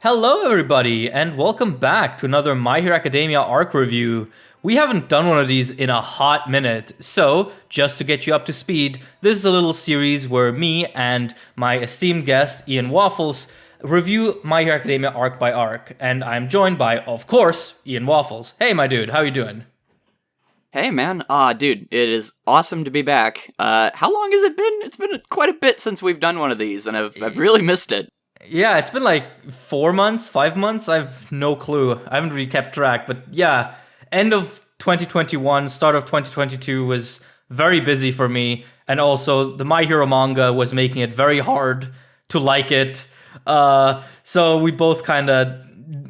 Hello, everybody, and welcome back to another My Hero Academia arc review. We haven't done one of these in a hot minute, so just to get you up to speed, this is a little series where me and my esteemed guest, IanWaffles, review My Hero Academia arc by arc, and I'm joined by, of course, IanWaffles. Hey, my dude, how you doing? Hey, man. Dude, it is awesome to be back. How long has it been? It's been quite a bit since we've done one of these, and I've really missed it. Yeah, it's been like 4 months, 5 months. I've no clue. I haven't really kept track. But yeah, end of 2021, start of 2022 was very busy for me. And also, the My Hero manga was making it very hard to like it. So we both kind of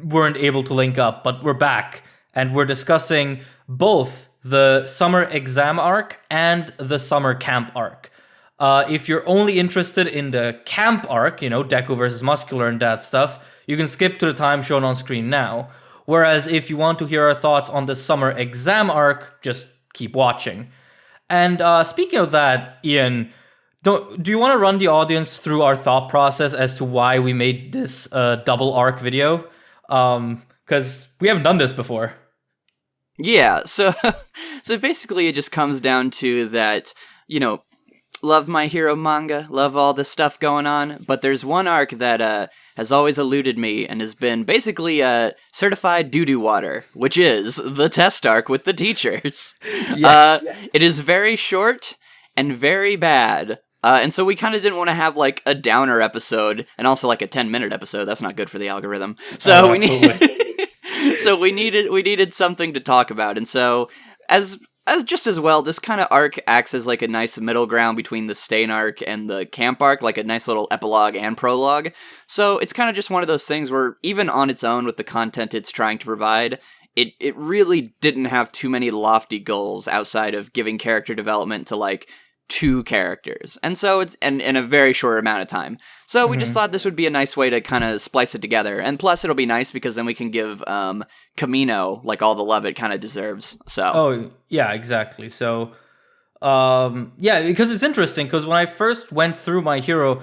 weren't able to link up. But we're back. And we're discussing both the summer exam arc and the summer camp arc. If you're only interested in the camp arc, Deku versus Muscular and that stuff, you can skip to the time shown on screen now. Whereas if you want to hear our thoughts on the summer exam arc, just keep watching. And speaking of that, Ian, do you want to run the audience through our thought process as to why we made this double arc video? Because we haven't done this before. Yeah, so basically it just comes down to that, love My Hero manga, love all this stuff going on, but there's one arc that has always eluded me and has been basically certified doo-doo water, which is the test arc with the teachers. Yes. It is very short and very bad. And so we kind of didn't want to have like a downer episode and also like a 10-minute episode. That's not good for the algorithm. So we needed something to talk about. And so as just as well, this kind of arc acts as like a nice middle ground between the Stain arc and the camp arc, like a nice little epilogue and prologue. So it's kind of just one of those things where even on its own with the content it's trying to provide, it really didn't have too many lofty goals outside of giving character development to like 2 characters. And so it's in a very short amount of time. So we just thought this would be a nice way to kind of splice it together. And plus it'll be nice because then we can give Kamino like all the love it kind of deserves. So Oh, yeah, exactly. So yeah, because it's interesting because when I first went through My Hero,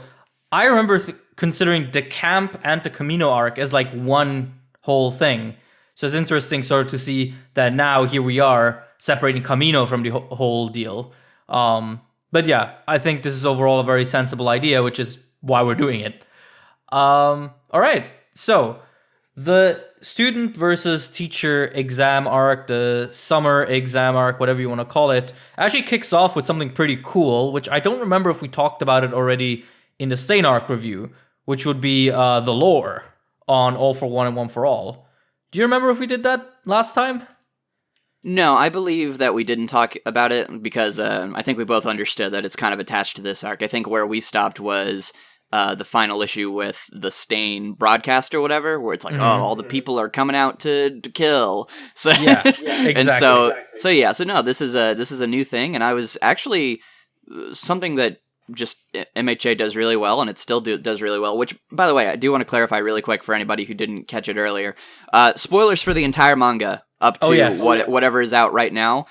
I remember considering the camp and the Kamino arc as like one whole thing. So it's interesting sort of to see that now here we are separating Kamino from the whole deal. But yeah, I think this is overall a very sensible idea, which is why we're doing it. All right, so the student versus teacher exam arc, the summer exam arc, whatever you want to call it, actually kicks off with something pretty cool, which I don't remember if we talked about it already in the Stain arc review, which would be the lore on All for One and One for All. Do you remember if we did that last time? No, I believe that we didn't talk about it because I think we both understood that it's kind of attached to this arc. I think where we stopped was the final issue with the Stain broadcast or whatever, where it's like, all the people are coming out to kill. So yeah, exactly. And so no, this is a new thing, and I was actually something that just MHA does really well, and it still does really well, which, by the way, I do want to clarify really quick for anybody who didn't catch it earlier. Spoilers for the entire manga up to whatever is out right now.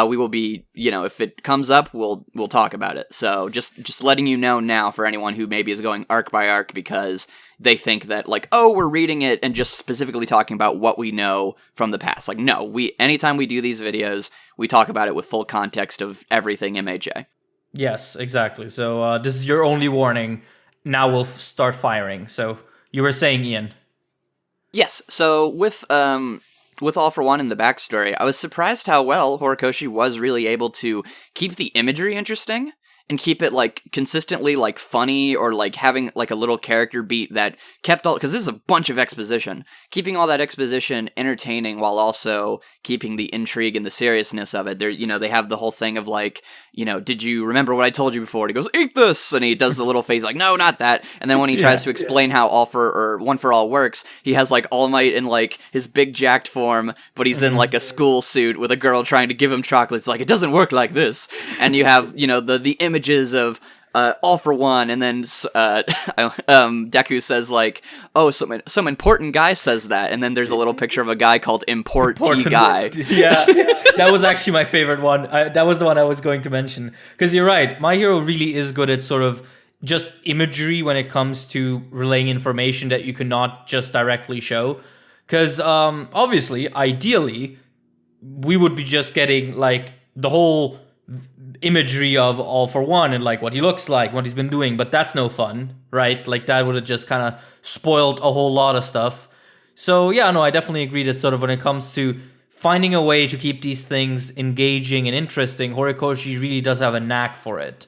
We will be, if it comes up, we'll talk about it. So just letting you know now for anyone who maybe is going arc by arc because they think that like, oh, we're reading it and just specifically talking about what we know from the past. Like, no, anytime we do these videos, we talk about it with full context of everything MHA. Yes, exactly. So this is your only warning. Now we'll start firing. So you were saying, Ian? Yes. So with All for One in the backstory, I was surprised how well Horikoshi was really able to keep the imagery interesting and keep it like consistently like funny or like having like a little character beat that kept all, because this is a bunch of exposition, keeping all that exposition entertaining while also keeping the intrigue and the seriousness of it. They have the whole thing of like, did you remember what I told you before? And he goes, eat this! And he does the little face like, no, not that. And then when he tries to explain how One for All works, he has like All Might in like his big jacked form, but he's in like a school suit with a girl trying to give him chocolates. Like, it doesn't work like this. And you have, the images of All for One, and then Deku says like, oh, some important guy says that, and then there's a little picture of a guy called Important Guy. Yeah, that was actually my favorite one. That was the one I was going to mention, because you're right, My Hero really is good at sort of just imagery when it comes to relaying information that you cannot just directly show. Because obviously, ideally, we would be just getting like the whole imagery of All For One and like what he looks like, what he's been doing, but that's no fun, right? Like that would have just kind of spoiled a whole lot of stuff. So yeah, no, I definitely agree that sort of when it comes to finding a way to keep these things engaging and interesting, Horikoshi really does have a knack for it.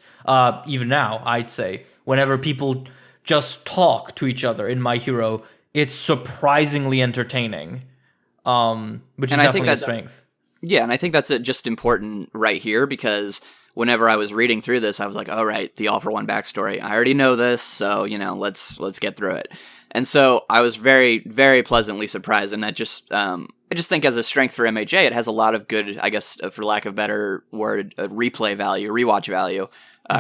Even now, I'd say, whenever people just talk to each other in My Hero, it's surprisingly entertaining, which is definitely a strength. Yeah, and I think that's just important right here because whenever I was reading through this, I was like, "All right, the All For One backstory. I already know this, so let's get through it." And so I was very, very pleasantly surprised, and that just I just think as a strength for MHA, it has a lot of good, I guess, for lack of a better word, replay value, rewatch value.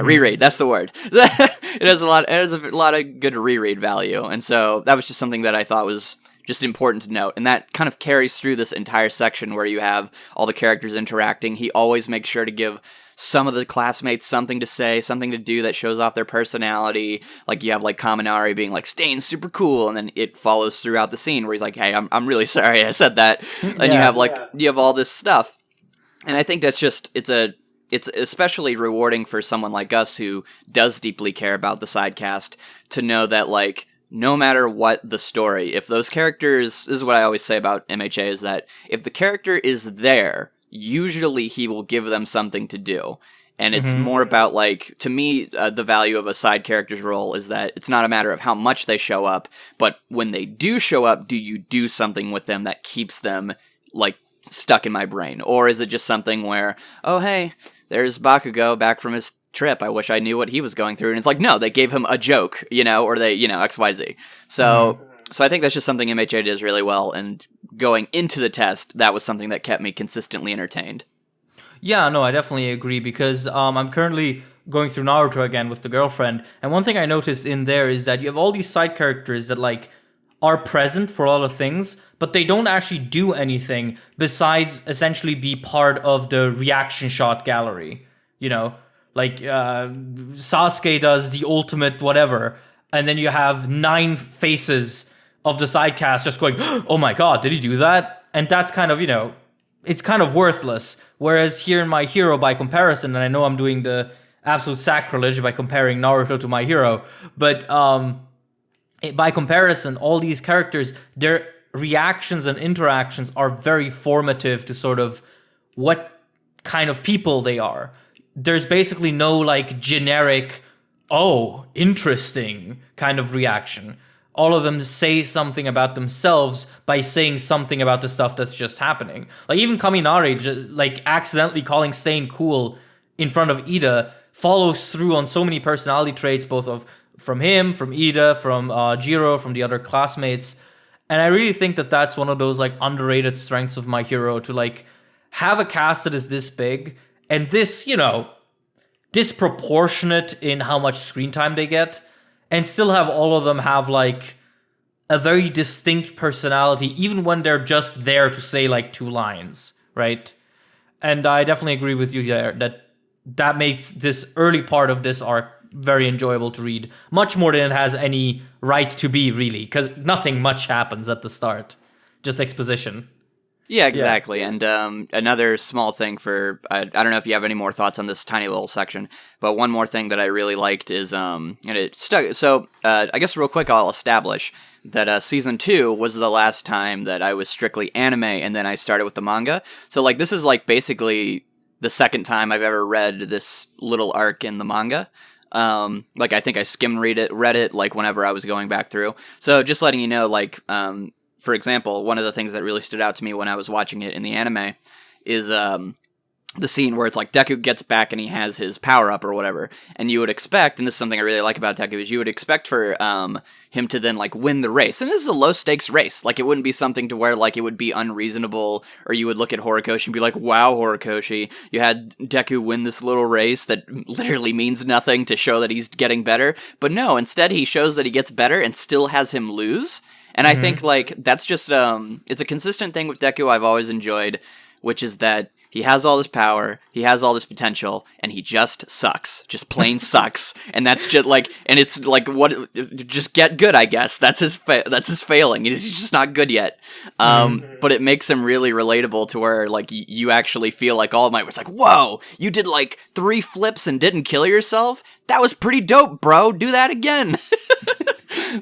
Reread, that's the word. It has a lot of good reread value, and so that was just something that I thought was just important to note, and that kind of carries through this entire section where you have all the characters interacting. He always makes sure to give some of the classmates something to say, something to do that shows off their personality. Like you have like Kaminari being like Stain's super cool, and then it follows throughout the scene where he's like, "Hey, I'm really sorry I said that," and you have all this stuff, and I think that's just it's especially rewarding for someone like us who does deeply care about the sidecast to know that, like, no matter what the story, if those characters, this is what I always say about MHA, is that if the character is there, usually he will give them something to do. And it's more about, like, to me, the value of a side character's role is that it's not a matter of how much they show up, but when they do show up, do you do something with them that keeps them, like, stuck in my brain? Or is it just something where, oh, hey, there's Bakugo back from his trip. I wish I knew what he was going through. And it's like, no, they gave him a joke, or they, XYZ. So I think that's just something MHA does really well. And going into the test, that was something that kept me consistently entertained. Yeah, no, I definitely agree because I'm currently going through Naruto again with the girlfriend. And one thing I noticed in there is that you have all these side characters that like are present for all the things, but they don't actually do anything besides essentially be part of the reaction shot gallery. Like Sasuke does the ultimate whatever, and then you have 9 faces of the sidecast just going, "Oh my god, did he do that?" And that's kind of, it's kind of worthless. Whereas here in My Hero, by comparison, and I know I'm doing the absolute sacrilege by comparing Naruto to My Hero, but by comparison, all these characters, their reactions and interactions are very formative to sort of what kind of people they are. There's basically no like generic, oh, interesting kind of reaction. All of them say something about themselves by saying something about the stuff that's just happening. Like even Kaminari, like accidentally calling Stain cool in front of Ida follows through on so many personality traits, both from him, from Ida, from Jiro, from the other classmates. And I really think that that's one of those like underrated strengths of My Hero, to like have a cast that is this big and this, disproportionate in how much screen time they get, and still have all of them have like a very distinct personality, even when they're just there to say like 2 lines, right? And I definitely agree with you there that makes this early part of this arc very enjoyable to read, much more than it has any right to be, really, because nothing much happens at the start, just exposition. Yeah, exactly. Yeah. And another small thing for, I don't know if you have any more thoughts on this tiny little section, but one more thing that I really liked is, and it stuck, so I guess real quick I'll establish that Season 2 was the last time that I was strictly anime, and then I started with the manga. So like this is like basically the second time I've ever read this little arc in the manga. Like I think I read it like whenever I was going back through. So just letting you know, like, for example, one of the things that really stood out to me when I was watching it in the anime is the scene where it's like Deku gets back and he has his power-up or whatever, and you would expect, and this is something I really like about Deku, is you would expect for him to then like win the race. And this is a low-stakes race. Like it wouldn't be something to where like it would be unreasonable, or you would look at Horikoshi and be like, wow, Horikoshi, you had Deku win this little race that literally means nothing to show that he's getting better. But no, instead he shows that he gets better and still has him lose. And I think like that's just it's a consistent thing with Deku I've always enjoyed, which is that he has all this power, he has all this potential, and he just sucks. Just plain sucks. And that's just like, and it's like, what, just get good, I guess. That's his failing. He's just not good yet. But it makes him really relatable to where, like, you actually feel like All Might was like, whoa, you did like 3 flips and didn't kill yourself? That was pretty dope, bro. Do that again.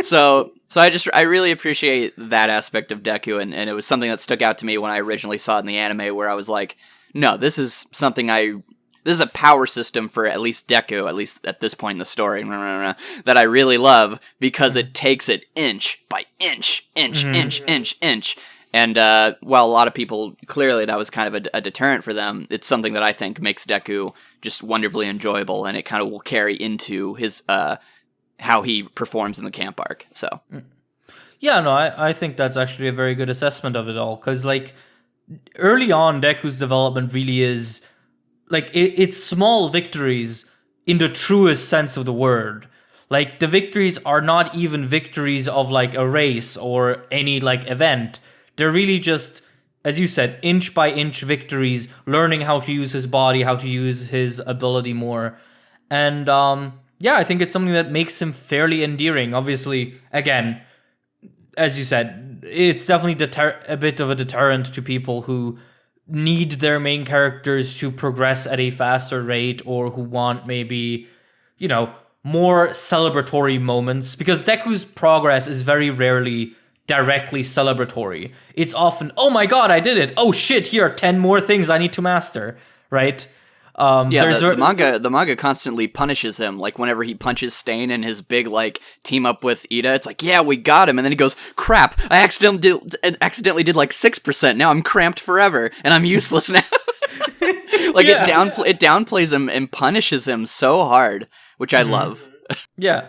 So I really appreciate that aspect of Deku, and it was something that stuck out to me when I originally saw it in the anime, where I was like, no, this is a power system for at least Deku, at least at this point in the story, that I really love, because it takes it inch by inch. And while a lot of people, clearly that was kind of a deterrent for them, it's something that I think makes Deku just wonderfully enjoyable, and it kind of will carry into his how he performs in the camp arc. So, yeah, no, I think that's actually a very good assessment of it all, because like early on, Deku's development really is like it's small victories in the truest sense of the word. Like the victories are not even victories of like a race or any like event. They're really just, as you said, inch by inch victories, learning how to use his body, how to use his ability more. And yeah, I think it's something that makes him fairly endearing. Obviously, again, as you said, it's definitely a bit of a deterrent to people who need their main characters to progress at a faster rate, or who want maybe, you know, more celebratory moments. Because Deku's progress is very rarely directly celebratory. It's often, oh my god, I did it! Oh shit, here are 10 more things I need to master, right? The manga constantly punishes him. Like, whenever he punches Stain in his big, like, team up with Ida, it's like, yeah, we got him. And then he goes, crap, I accidentally did like 6%. Now I'm cramped forever, and I'm useless now. Like, it downplays him and punishes him so hard, which I love. Yeah.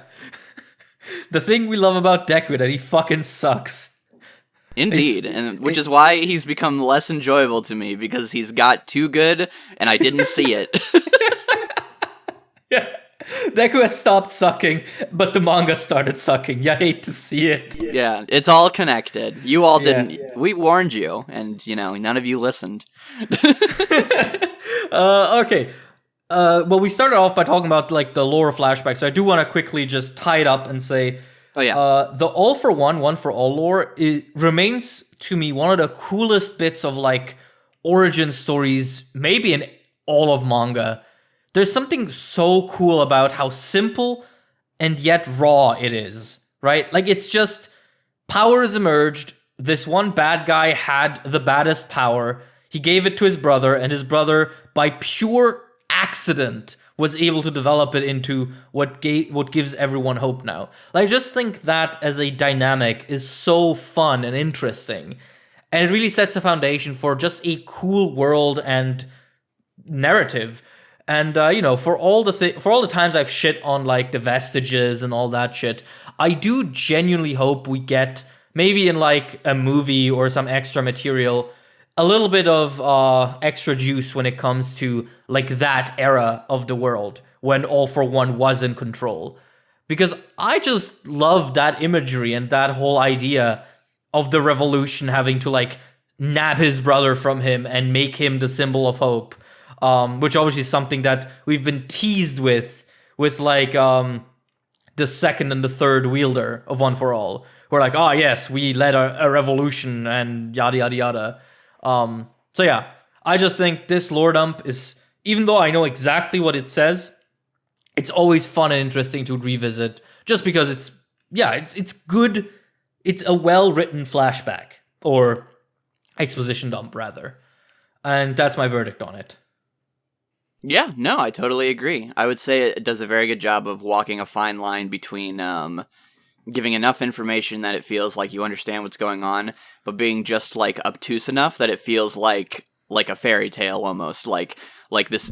The thing we love about Deku, that he fucking sucks. Indeed, which is why he's become less enjoyable to me, because he's got too good, and I didn't see it. Yeah, Deku has stopped sucking, but the manga started sucking. You hate to see it. Yeah, it's all connected. You all didn't. Yeah. We warned you, and, you know, none of you listened. Okay. Well, we started off by talking about, like, the lore flashback, so I do want to quickly just tie it up and say, oh, yeah. The All for One for All lore remains, to me, one of the coolest bits of, like, origin stories, maybe in all of manga. There's something so cool about how simple and yet raw it is, right? Like, it's just, powers emerged, this one bad guy had the baddest power, he gave it to his brother, and his brother, by pure accident, was able to develop it into what gives everyone hope now. Like, I just think that as a dynamic is so fun and interesting, and it really sets the foundation for just a cool world and narrative. And you know, for all the times I've shit on like the vestiges and all that shit, I do genuinely hope we get, maybe in like a movie or some extra material, a little bit of extra juice when it comes to like that era of the world when All for One was in control. Because I just love that imagery and that whole idea of the revolution having to like nab his brother from him and make him the symbol of hope. Which obviously is something that we've been teased with like the second and the third wielder of One for All. Who are like, oh yes, we led a revolution and yada yada yada. So yeah, I just think this lore dump is, even though I know exactly what it says, it's always fun and interesting to revisit, just because it's good. It's a well-written flashback, or exposition dump rather. And that's my verdict on it. Yeah, no, I totally agree. I would say it does a very good job of walking a fine line between giving enough information that it feels like you understand what's going on, but being just like obtuse enough that it feels like a fairy tale almost, like this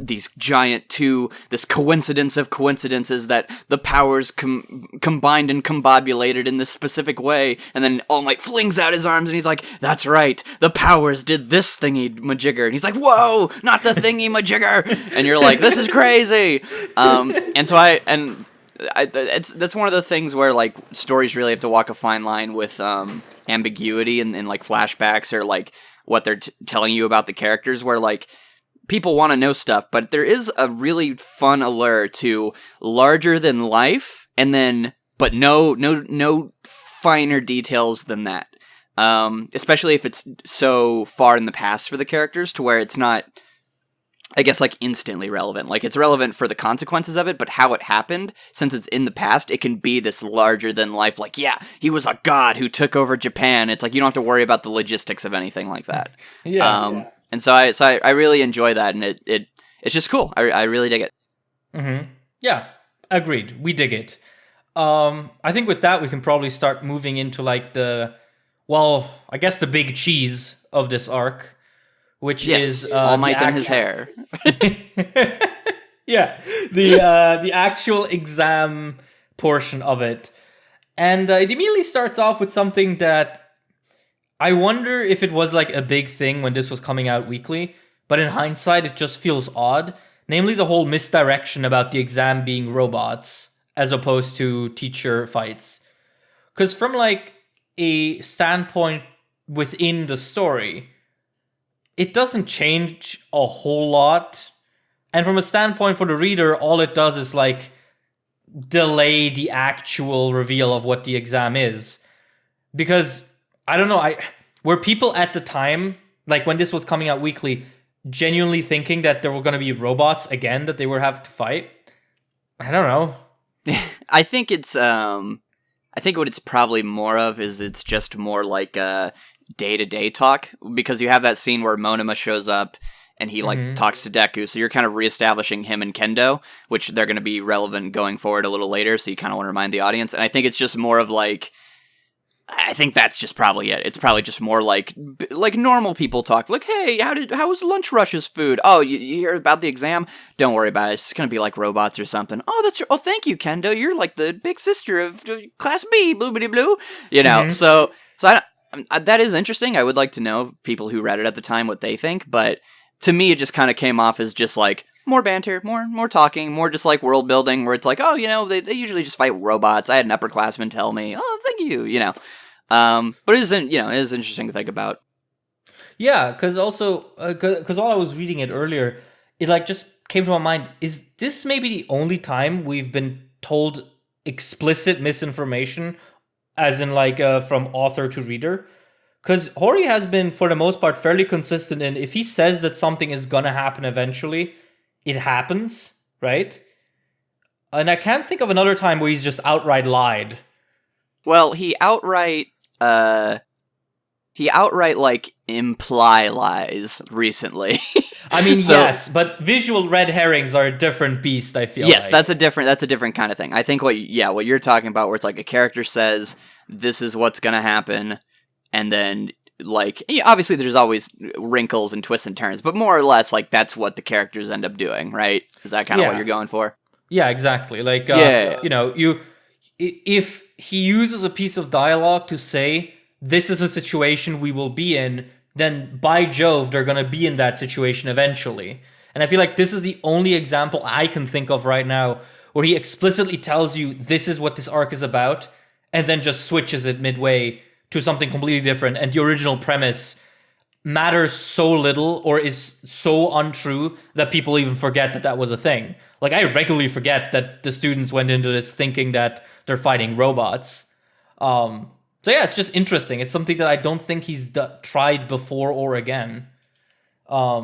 coincidence of coincidences that the powers combined and combobulated in this specific way, and then All Might flings out his arms and he's like, that's right, the powers did this thingy majigger, and he's like, whoa, not the thingy majigger, and you're like, this is crazy. That's one of the things where like stories really have to walk a fine line with ambiguity and like flashbacks, or like what they're telling you about the characters, where like people want to know stuff, but there is a really fun allure to larger than life, and then but no finer details than that. Especially if it's so far in the past for the characters to where it's not, I guess, like instantly relevant. Like it's relevant for the consequences of it, but how it happened, since it's in the past, it can be this larger than life. Like, yeah, he was a god who took over Japan. It's like you don't have to worry about the logistics of anything like that. Yeah. And so I really enjoy that, and it's just cool. I really dig it. Mm-hmm. Yeah, agreed. We dig it. I think with that we can probably start moving into like I guess the big cheese of this arc, which is All Might in his hair. Yeah, the actual exam portion of it, and it immediately starts off with something that I wonder if it was like a big thing when this was coming out weekly, but in hindsight it just feels odd. Namely, the whole misdirection about the exam being robots as opposed to teacher fights. Because from like a standpoint within the story, it doesn't change a whole lot. And from a standpoint for the reader, all it does is like delay the actual reveal of what the exam is. Because I don't know, were people at the time, like when this was coming out weekly, genuinely thinking that there were going to be robots again that they would have to fight? I don't know. I think it's I think what it's probably more of is it's just more like a day-to-day talk, because you have that scene where Monoma shows up and he like talks to Deku, so you're kind of reestablishing him and Kendo, which they're going to be relevant going forward a little later, so you kind of want to remind the audience. And I think it's just more of like, I think that's just probably it. It's probably just more like normal people talk. Like, hey, how was Lunch Rush's food? Oh, you hear about the exam? Don't worry about it. It's just gonna be like robots or something. Oh, thank you, Kendo. You're like the big sister of Class B, bloobity blue. You know, so that is interesting. I would like to know people who read it at the time what they think. But to me, it just kind of came off as just like more banter, more talking, more just like world building, where it's like, oh, they usually just fight robots. I had an upperclassman tell me, oh, thank you, but it isn't, it is interesting to think about. Yeah, because also, because while I was reading it earlier, it like just came to my mind, is this maybe the only time we've been told explicit misinformation, as in like from author to reader? Because Hori has been, for the most part, fairly consistent in if he says that something is gonna happen eventually, it happens, right? And I can't think of another time where he's just outright lied. Well, he outright like imply lies recently. I mean, yes, but visual red herrings are a different beast, I feel yes, like. that's a different kind of thing. I think what you're talking about, where it's like a character says this is what's gonna happen, and then like, obviously there's always wrinkles and twists and turns, but more or less like that's what the characters end up doing, right? Is that kind of what you're going for? Yeah, exactly. Like, if he uses a piece of dialogue to say, this is a situation we will be in, then by Jove, they're going to be in that situation eventually. And I feel like this is the only example I can think of right now where he explicitly tells you this is what this arc is about, and then just switches it midway to something completely different, and the original premise matters so little or is so untrue that people even forget that that was a thing. Like, I regularly forget that the students went into this thinking that they're fighting robots. So yeah, it's just interesting. It's something that I don't think he's tried before or again. But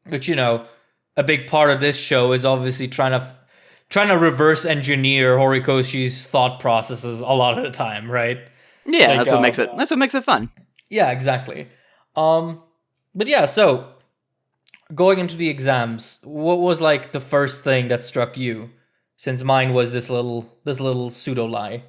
a big part of this show is obviously trying to reverse engineer Horikoshi's thought processes a lot of the time, right? Yeah, like, that's what makes it fun. Yeah, exactly. But yeah, so going into the exams, what was like the first thing that struck you? Since mine was this little pseudo lie.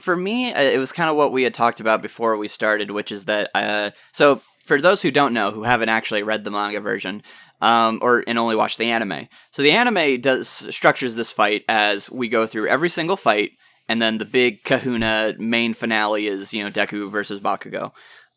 For me, it was kind of what we had talked about before we started, which is that so for those who don't know, who haven't actually read the manga version, and only watched the anime. So the anime structures this fight as we go through every single fight, and then the big kahuna main finale is, Deku versus Bakugo.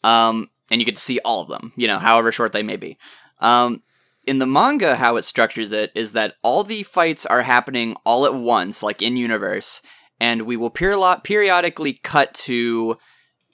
And you get to see all of them, however short they may be. In the manga, how it structures it is that all the fights are happening all at once, like in universe, and we will periodically cut to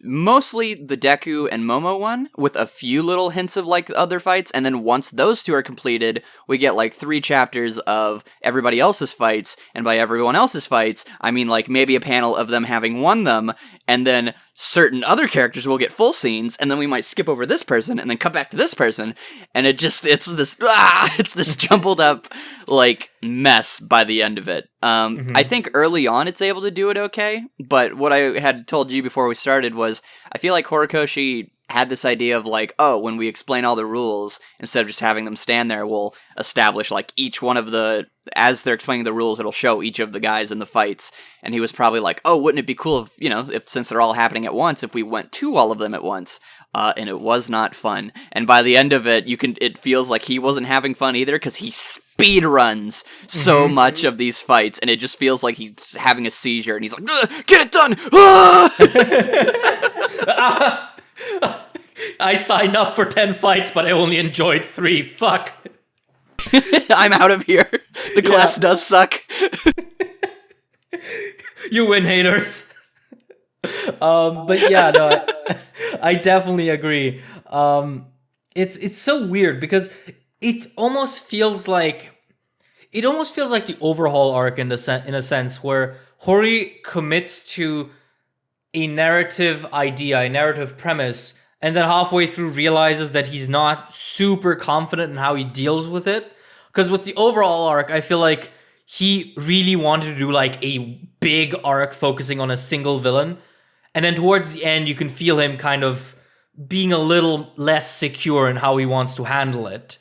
mostly the Deku and Momo one, with a few little hints of like other fights, and then once those two are completed, we get like 3 chapters of everybody else's fights, and by everyone else's fights, I mean like maybe a panel of them having won them, and then certain other characters will get full scenes, and then we might skip over this person, and then cut back to this person, and it's this jumbled up like mess by the end of it. I think early on it's able to do it okay, but what I had told you before we started was I feel like Horikoshi had this idea of like, oh, when we explain all the rules, instead of just having them stand there, we'll establish like each one of the, as they're explaining the rules, it'll show each of the guys in the fights. And he was probably like, oh, wouldn't it be cool if, if since they're all happening at once, if we went to all of them at once? And it was not fun. And by the end of it, it feels like he wasn't having fun either, because he speed runs so much of these fights, and it just feels like he's having a seizure, and he's like, get it done! I signed up for 10 fights, but I only enjoyed 3. Fuck. I'm out of here. The class does suck. You win, haters. But yeah, no, I definitely agree. It's so weird because it almost feels like the overhaul arc in a sense where Hori commits to a narrative idea, a narrative premise, and then halfway through realizes that he's not super confident in how he deals with it. Because with the overall arc, I feel like he really wanted to do like a big arc focusing on a single villain. And then towards the end, you can feel him kind of being a little less secure in how he wants to handle it.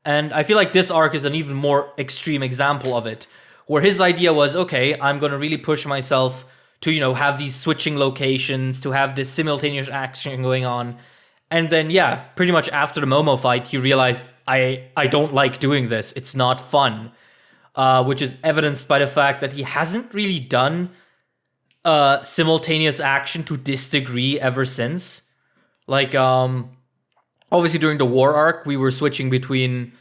And I feel like this arc is an even more extreme example of it, where his idea was, okay, I'm going to really push myself to, have these switching locations, to have this simultaneous action going on. And then, yeah, pretty much after the Momo fight, he realized, I don't like doing this. It's not fun. Which is evidenced by the fact that he hasn't really done simultaneous action to this degree ever since. Like, obviously during the war arc, we were switching between,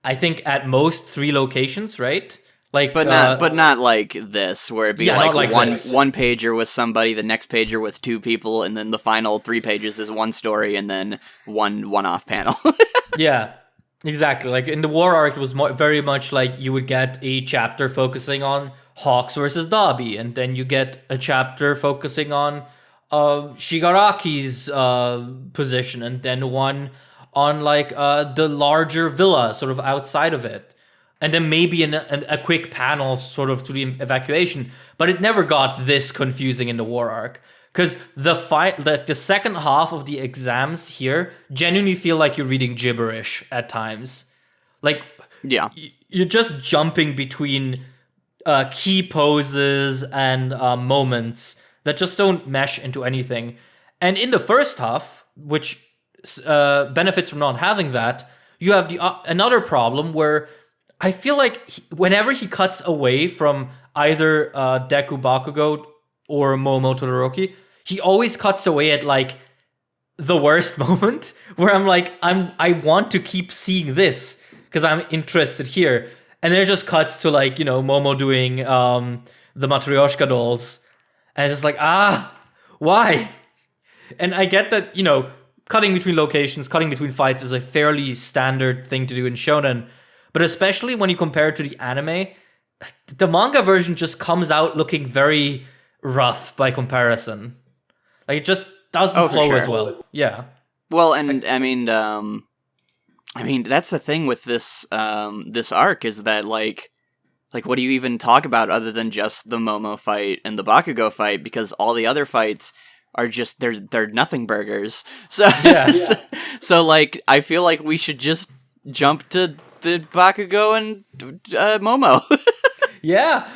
I think, at most 3 locations, right? Like, but not like this, where it'd be like one pager with somebody, the next pager with 2 people, and then the final 3 pages is one story, and then one-off panel. Yeah, exactly. Like in the war arc, it was very much like you would get a chapter focusing on Hawks versus Dabi, and then you get a chapter focusing on Shigaraki's position, and then one on like the larger villa, sort of outside of it. And then maybe a quick panel sort of to the evacuation. But it never got this confusing in the war arc. Because the second half of the exams here genuinely feel like you're reading gibberish at times. Like, yeah, you're just jumping between key poses and moments that just don't mesh into anything. And in the first half, which benefits from not having that, you have another problem where I feel like whenever he cuts away from either Deku Bakugo or Momo Todoroki, he always cuts away at like the worst moment where I'm like, I want to keep seeing this because I'm interested here. And then it just cuts to like, Momo doing the Matryoshka dolls. And it's just like, why? And I get that, cutting between locations, cutting between fights is a fairly standard thing to do in shonen. But especially when you compare it to the anime, the manga version just comes out looking very rough by comparison. Like, it just doesn't flow as well. Yeah. Well, and I mean, that's the thing with this this arc is that like what do you even talk about other than just the Momo fight and the Bakugo fight? Because all the other fights are just they're nothing burgers. So yeah. So like I feel like we should just jump to Bakugo and Momo. Yeah.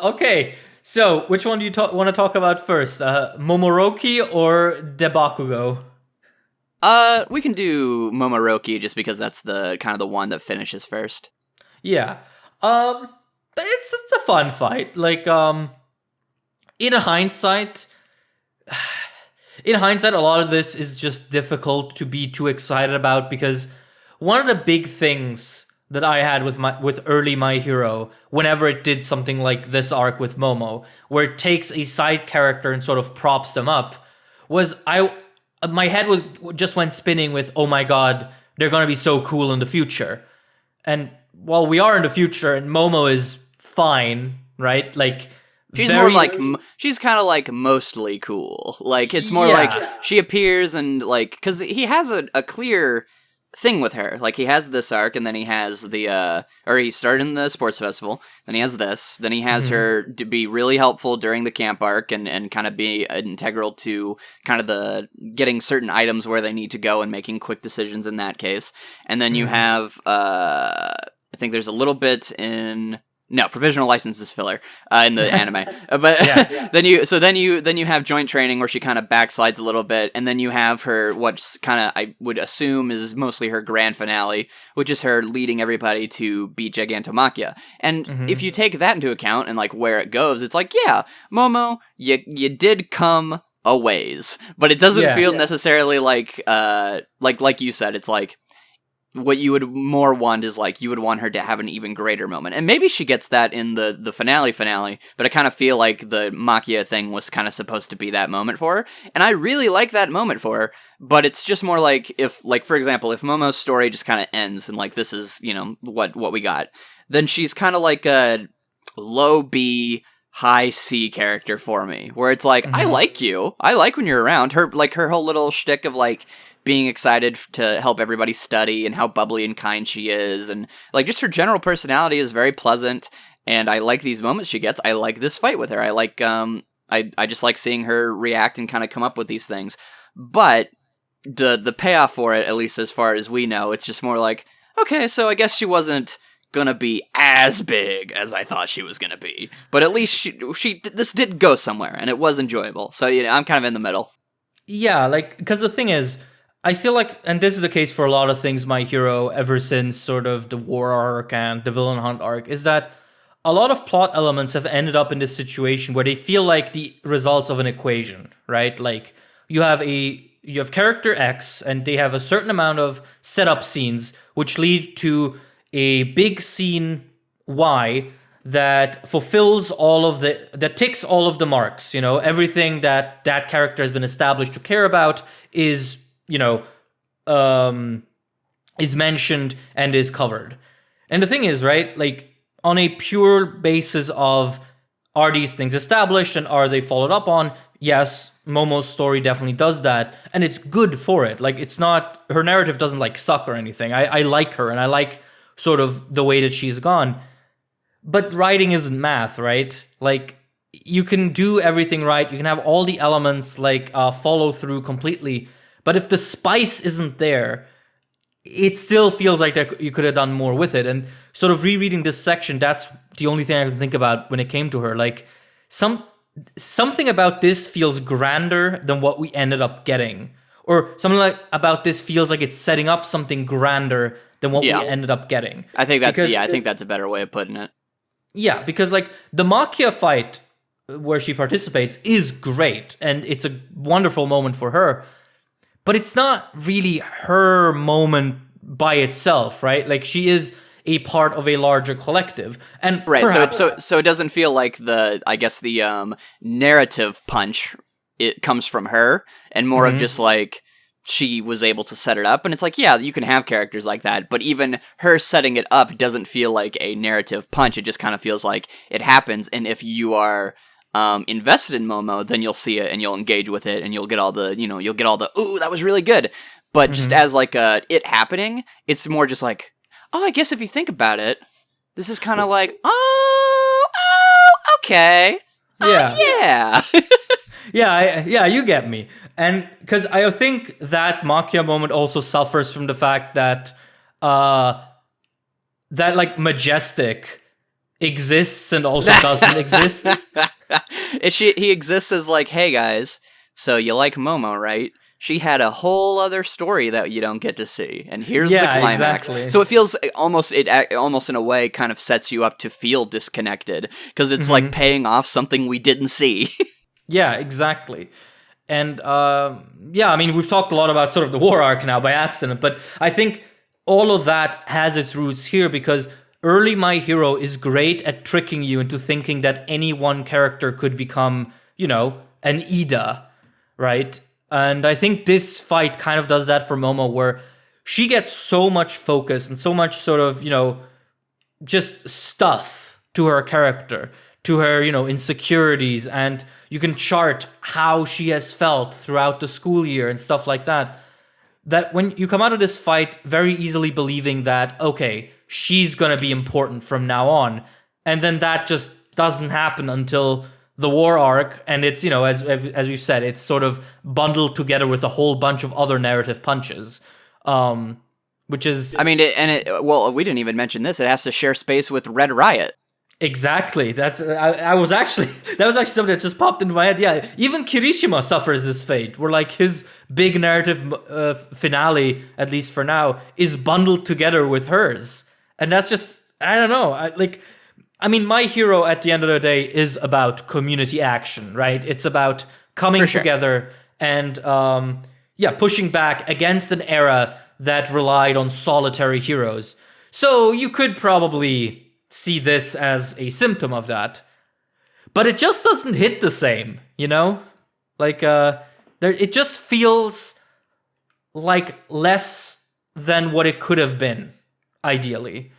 Okay. So, which one do you want to talk about first? Momoroki or Debakugo? We can do Momoroki just because that's the kind of the one that finishes first. Yeah. It's a fun fight. Like, in hindsight, a lot of this is just difficult to be too excited about because one of the big things that I had with early My Hero, whenever it did something like this arc with Momo, where it takes a side character and sort of props them up, was my head was just went spinning with, oh my god, they're gonna be so cool in the future. And while we are in the future, and Momo is fine, right? Like she's more like she's kind of like mostly cool. Like it's more like she appears and like because he has a clear thing with her. Like he has this arc, and then he has the or he started in the sports festival, then he has this, then he has her to be really helpful during the camp arc and kind of be integral to kind of the getting certain items where they need to go and making quick decisions in that case. And then you have I think there's a little bit in provisional license is filler in the anime, but then you have joint training where she kind of backslides a little bit, and then you have her what's kind of I would assume is mostly her grand finale, which is her leading everybody to beat Gigantomachia. And if you take that into account and like where it goes, it's like Momo, you did come a ways, but it doesn't feel necessarily like you said, it's like. What you would more want is like you would want her to have an even greater moment, and maybe she gets that in the finale. But I kind of feel like the Machia thing was kind of supposed to be that moment for her, and I really like that moment for her. But it's just more like if, like for example, if Momo's story just kind of ends and like this is what we got, then she's kind of like a low B. high C character for me, where it's like I like you, I like when you're around. Her whole little shtick of like. Being excited to help everybody study and how bubbly and kind she is. And like just her general personality is very pleasant. And I like these moments she gets. I like this fight with her. I like, I just like seeing her react and kind of come up with these things. But the payoff for it, at least as far as we know, it's just more like, okay, so I guess she wasn't gonna be as big as I thought she was gonna be. But at least this did go somewhere and it was enjoyable. So, I'm kind of in the middle. Yeah, like, because the thing is, I feel like, and this is the case for a lot of things My Hero ever since sort of the war arc and the villain hunt arc, is that a lot of plot elements have ended up in this situation where they feel like the results of an equation, right? Like you have character X and they have a certain amount of setup scenes which lead to a big scene Y that fulfills that ticks all of the marks, everything that character has been established to care about is is mentioned and is covered. And the thing is, right, like, on a pure basis of, are these things established and are they followed up on? Yes, Momo's story definitely does that, and it's good for it. Like, it's not, her narrative doesn't, like, suck or anything. I like her, and I like sort of the way that she's gone. But writing isn't math, right? Like, you can do everything right, you can have all the elements, like, follow through completely, but if the spice isn't there, it still feels like that you could have done more with it. And sort of rereading this section, that's the only thing I can think about when it came to her. Like, something about this feels grander than what we ended up getting. Or something like about this feels like it's setting up something grander than what we ended up getting. I think that's a better way of putting it. Yeah, because like the Machia fight where she participates is great, and it's a wonderful moment for her. But it's not really her moment by itself, right? Like, she is a part of a larger collective, and right. Perhaps, so it doesn't feel like the narrative punch. It comes from her, and more of just like she was able to set it up. And it's like, yeah, you can have characters like that, but even her setting it up doesn't feel like a narrative punch. It just kind of feels like it happens, and if you are invested in Momo, then you'll see it and you'll engage with it and you'll get all the, ooh, that was really good. But just as like it happening, it's more just like, oh, I guess if you think about it, this is kind of like, oh, okay. Yeah. Yeah, you get me. And because I think that Machia moment also suffers from the fact that that like Majestic exists and also doesn't exist. He exists as like, hey guys, so you like Momo, right? She had a whole other story that you don't get to see, and here's the climax. Exactly. So it feels almost in a way kind of sets you up to feel disconnected because it's like paying off something we didn't see. Yeah, exactly. And I mean, we've talked a lot about sort of the war arc now by accident, but I think all of that has its roots here because early My Hero is great at tricking you into thinking that any one character could become, an Ida, right? And I think this fight kind of does that for Momo, where she gets so much focus and so much sort of, just stuff to her character, to her, insecurities, and you can chart how she has felt throughout the school year and stuff like that. That when you come out of this fight very easily believing that, okay, she's gonna be important from now on, and then that just doesn't happen until the war arc, and it's, as we've said, it's sort of bundled together with a whole bunch of other narrative punches. Which is... I mean, well, we didn't even mention this. It has to share space with Red Riot. Exactly. That was actually something that just popped into my head. Yeah, even Kirishima suffers this fate, where like his big narrative finale, at least for now, is bundled together with hers, and that's just, I don't know. I mean, My Hero at the end of the day is about community action, right? It's about coming together and pushing back against an era that relied on solitary heroes. So you could probably see this as a symptom of that, but it just doesn't hit the same, it just feels like less than what it could have been, ideally.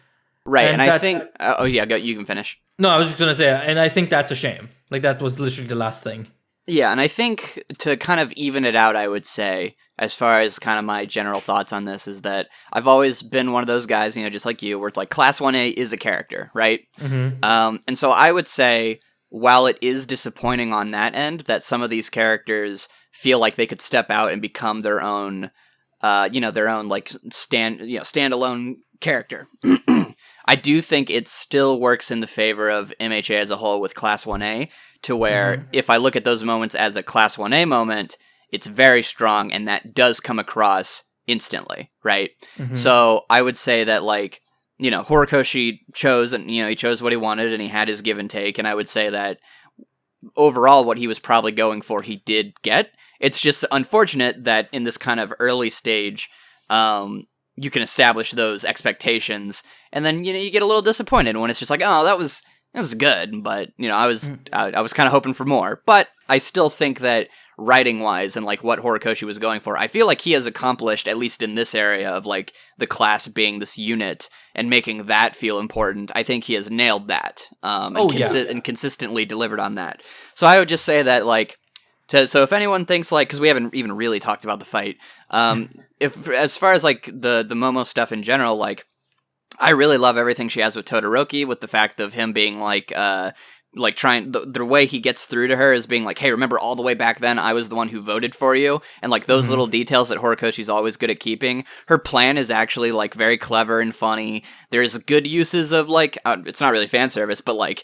Right, and I think... you can finish. No, I was just gonna say, and I think that's a shame. Like, that was literally the last thing. Yeah, and I think to kind of even it out, I would say, as far as kind of my general thoughts on this, is that I've always been one of those guys, just like you, where it's like Class 1A is a character, right? Mm-hmm. And so I would say, while it is disappointing on that end, that some of these characters feel like they could step out and become their own, like standalone character. I do think it still works in the favor of MHA as a whole with Class 1A, to where if I look at those moments as a Class 1A moment, it's very strong, and that does come across instantly, right? Mm-hmm. So I would say that, like, Horikoshi chose, and he chose what he wanted, and he had his give and take, and I would say that overall what he was probably going for, he did get. It's just unfortunate that in this kind of early stage, you can establish those expectations, and then you get a little disappointed when it's just like, oh, that was good, but I was kind of hoping for more. But I still think that writing wise and like what Horikoshi was going for, I feel like he has accomplished, at least in this area of like the class being this unit and making that feel important. I think he has nailed that, and consistently delivered on that. So I would just say that, like, so if anyone thinks, like, because we haven't even really talked about the fight, if as far as like the Momo stuff in general, like, I really love everything she has with Todoroki, with the fact of him being like trying, the way he gets through to her is being like, hey, remember all the way back then, I was the one who voted for you, and like those little details that Horikoshi's always good at keeping. Her plan is actually like very clever and funny. There's good uses of like, it's not really fan service, but like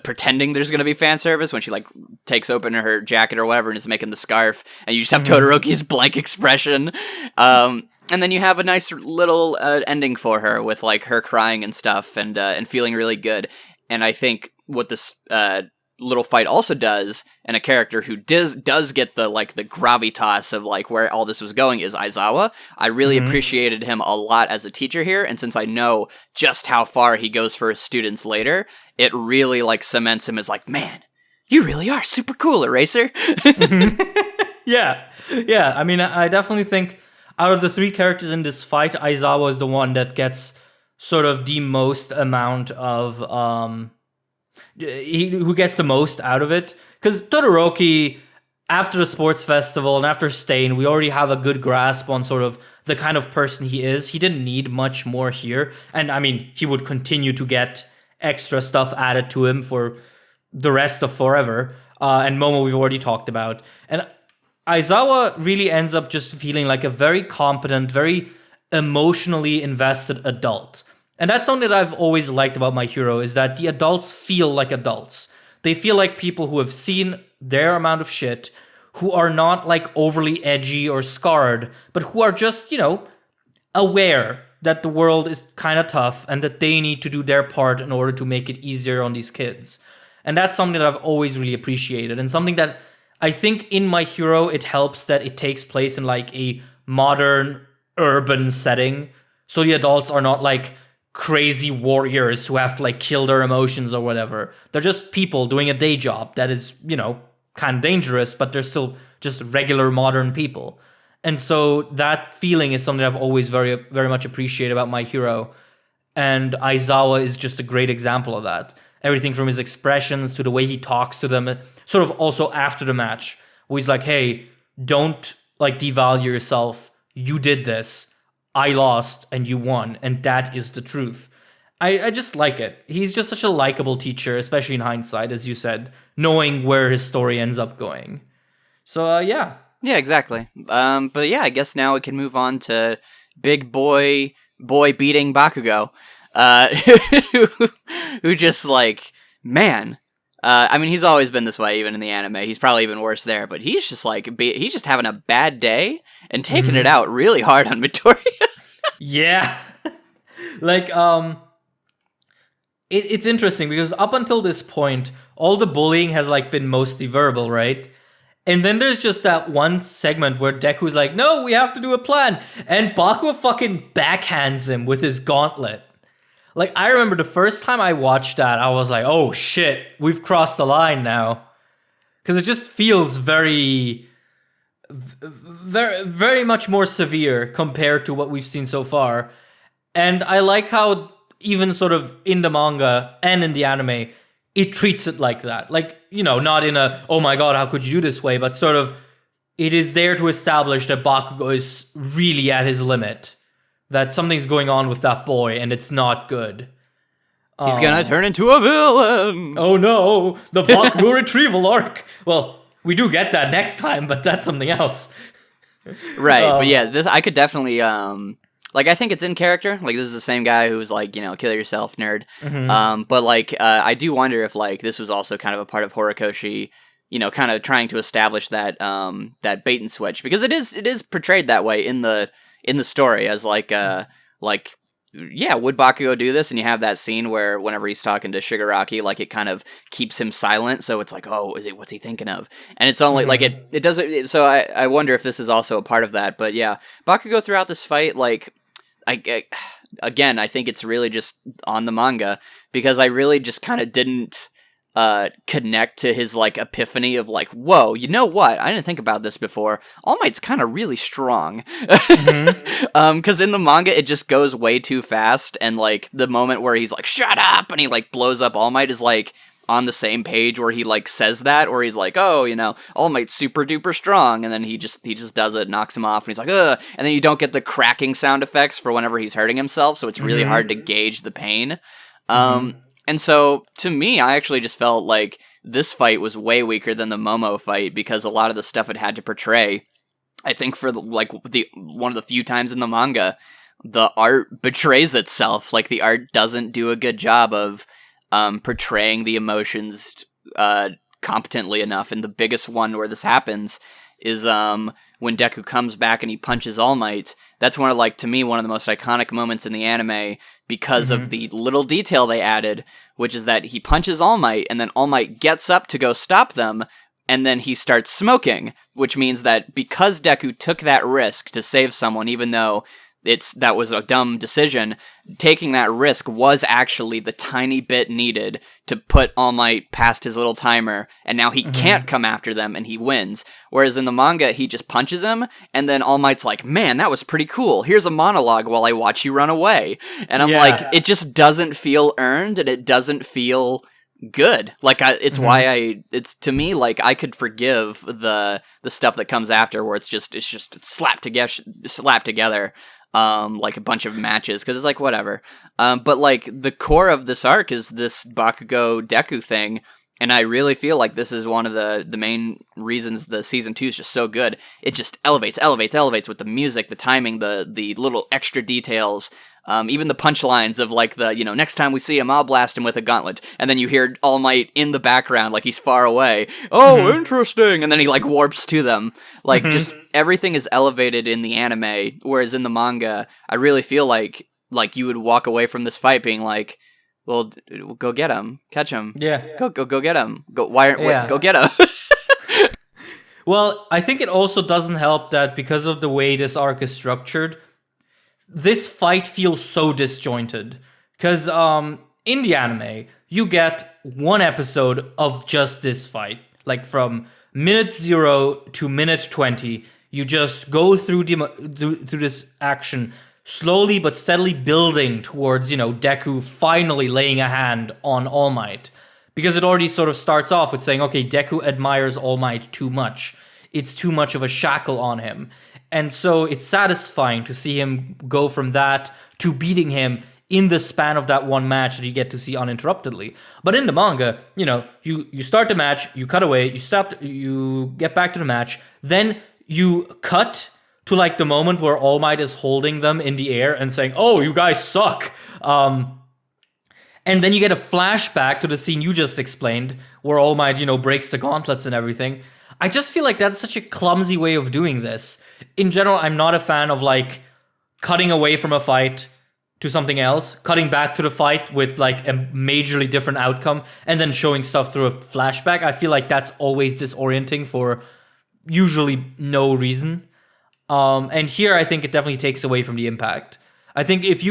pretending there's gonna be fan service when she like takes open her jacket or whatever and is making the scarf, and you just have Todoroki's blank expression. And then you have a nice little ending for her with like her crying and stuff, and feeling really good. And I think what this little fight also does, and a character who does get the like the gravitas of like where all this was going, is Aizawa. I really appreciated him a lot as a teacher here, and since I know just how far he goes for his students later, it really like cements him as like, man, you really are super cool, Eraser. Yeah. I mean, I definitely think out of the three characters in this fight, Aizawa is the one that gets sort of the most amount of who gets the most out of it. Because Todoroki, after the sports festival and after Stain, we already have a good grasp on sort of the kind of person he is. He didn't need much more here, and I mean, he would continue to get extra stuff added to him for the rest of forever. And Momo we've already talked about, and Aizawa really ends up just feeling like a very competent, very emotionally invested adult. And that's something that I've always liked about My Hero, is that the adults feel like adults. They feel like people who have seen their amount of shit, who are not like overly edgy or scarred, but who are just, aware that the world is kind of tough and that they need to do their part in order to make it easier on these kids. And that's something that I've always really appreciated, and something that I think in My Hero, it helps that it takes place in like a modern urban setting. So the adults are not like crazy warriors who have to like kill their emotions or whatever. They're just people doing a day job that is, kind of dangerous, but they're still just regular modern people. And so that feeling is something I've always very, very much appreciated about My Hero. And Aizawa is just a great example of that. Everything from his expressions to the way he talks to them, sort of also after the match, where he's like, hey, don't like devalue yourself. You did this. I lost and you won. And that is the truth. I just like it. He's just such a likable teacher, especially in hindsight, as you said, knowing where his story ends up going. So, yeah. Yeah, exactly. But yeah, I guess now we can move on to big boy beating Bakugo, who just like, man. I mean, he's always been this way, even in the anime. He's probably even worse there, but he's just like, he's just having a bad day and taking it out really hard on Midoriya. Yeah. Like, it's interesting because up until this point, all the bullying has like been mostly verbal, right? And then there's just that one segment where Deku's like, no, we have to do a plan. And Bakugo fucking backhands him with his gauntlet. Like, I remember the first time I watched that, I was like, oh shit, we've crossed the line now. Because it just feels very, very, very much more severe compared to what we've seen so far. And I like how even sort of in the manga and in the anime, it treats it like that. Like, you know, not in a, oh my god, how could you do this way? But sort of, it is there to establish that Bakugo is really at his limit. That something's going on with that boy, and it's not good. He's gonna turn into a villain! Oh no, the Bakugo retrieval arc! Well, we do get that next time, but that's something else. Right, but yeah, this I could definitely, like, I think it's in character. Like, this is the same guy who was like, you know, kill yourself, nerd. But, like, I do wonder if, like, this was also kind of a part of Horikoshi, you know, kind of trying to establish that, that bait and switch. Because it is portrayed that way in the story as, like, yeah, would Bakugo do this? And you have that scene where whenever he's talking to Shigaraki, like, it kind of keeps him silent. So it's like, oh, what's he thinking of? And it's only, like, it doesn't, so I wonder if this is also a part of that. But, yeah, Bakugo throughout this fight, like, again, I think it's really just on the manga, because I really just kind of didn't connect to his, like, epiphany of, like, whoa, you know what? I didn't think about this before. All Might's kind of really strong. Because in the manga, it just goes way too fast, and, like, the moment where he's like, shut up, and he, like, blows up All Might is, like, on the same page where he, like, says that, or he's like, oh, you know, All Might's super duper strong, and then he just does it, knocks him off, and he's like, ugh, and then you don't get the cracking sound effects for whenever he's hurting himself, so it's really hard to gauge the pain. And so, to me, I actually just felt like this fight was way weaker than the Momo fight, because a lot of the stuff it had to portray, I think for, one of the few times in the manga, the art betrays itself. Like, the art doesn't do a good job of portraying the emotions competently enough. And the biggest one where this happens is when Deku comes back and he punches All Might. That's one of, like, to me, one of the most iconic moments in the anime because of the little detail they added, which is that he punches All Might, and then All Might gets up to go stop them, and then he starts smoking, which means that because Deku took that risk to save someone, even though that was a dumb decision, taking that risk was actually the tiny bit needed to put All Might past his little timer, and now he can't come after them, and he wins. Whereas in the manga, he just punches him, and then All Might's like, man, that was pretty cool. Here's a monologue while I watch you run away. And I'm like, it just doesn't feel earned, and it doesn't feel good. Like, it's why it's, to me, like, I could forgive the stuff that comes after, where it's just slapped together. Like a bunch of matches, because it's like, whatever. But, like, the core of this arc is this Bakugo Deku thing, and I really feel like this is one of the main reasons the season 2 is just so good. It just elevates with the music, the timing, the little extra details, even the punchlines of, like, the, you know, next time we see him, I'll blast him with a gauntlet, and then you hear All Might in the background, like he's far away. Oh, interesting! And then he, like, warps to them. Like, just everything is elevated in the anime, whereas in the manga, I really feel like you would walk away from this fight being like, well, go get him, catch him, go get him, go get him. Well, I think it also doesn't help that because of the way this arc is structured, this fight feels so disjointed. Because in the anime, you get one episode of just this fight. Like from minute 0 to minute 20, you just go through this action slowly but steadily building towards, Deku finally laying a hand on All Might. Because it already sort of starts off with saying, okay, Deku admires All Might too much. It's too much of a shackle on him. And so it's satisfying to see him go from that to beating him in the span of that one match that you get to see uninterruptedly. But in the manga, you start the match, you cut away, you get back to the match, then you cut to like the moment where All Might is holding them in the air and saying, "Oh, you guys suck." And then you get a flashback to the scene you just explained, where All Might, breaks the gauntlets and everything. I just feel like that's such a clumsy way of doing this. In general, I'm not a fan of like cutting away from a fight to something else, cutting back to the fight with like a majorly different outcome, and then showing stuff through a flashback. I feel like that's always disorienting for usually no reason. And here I think it definitely takes away from the impact. I think if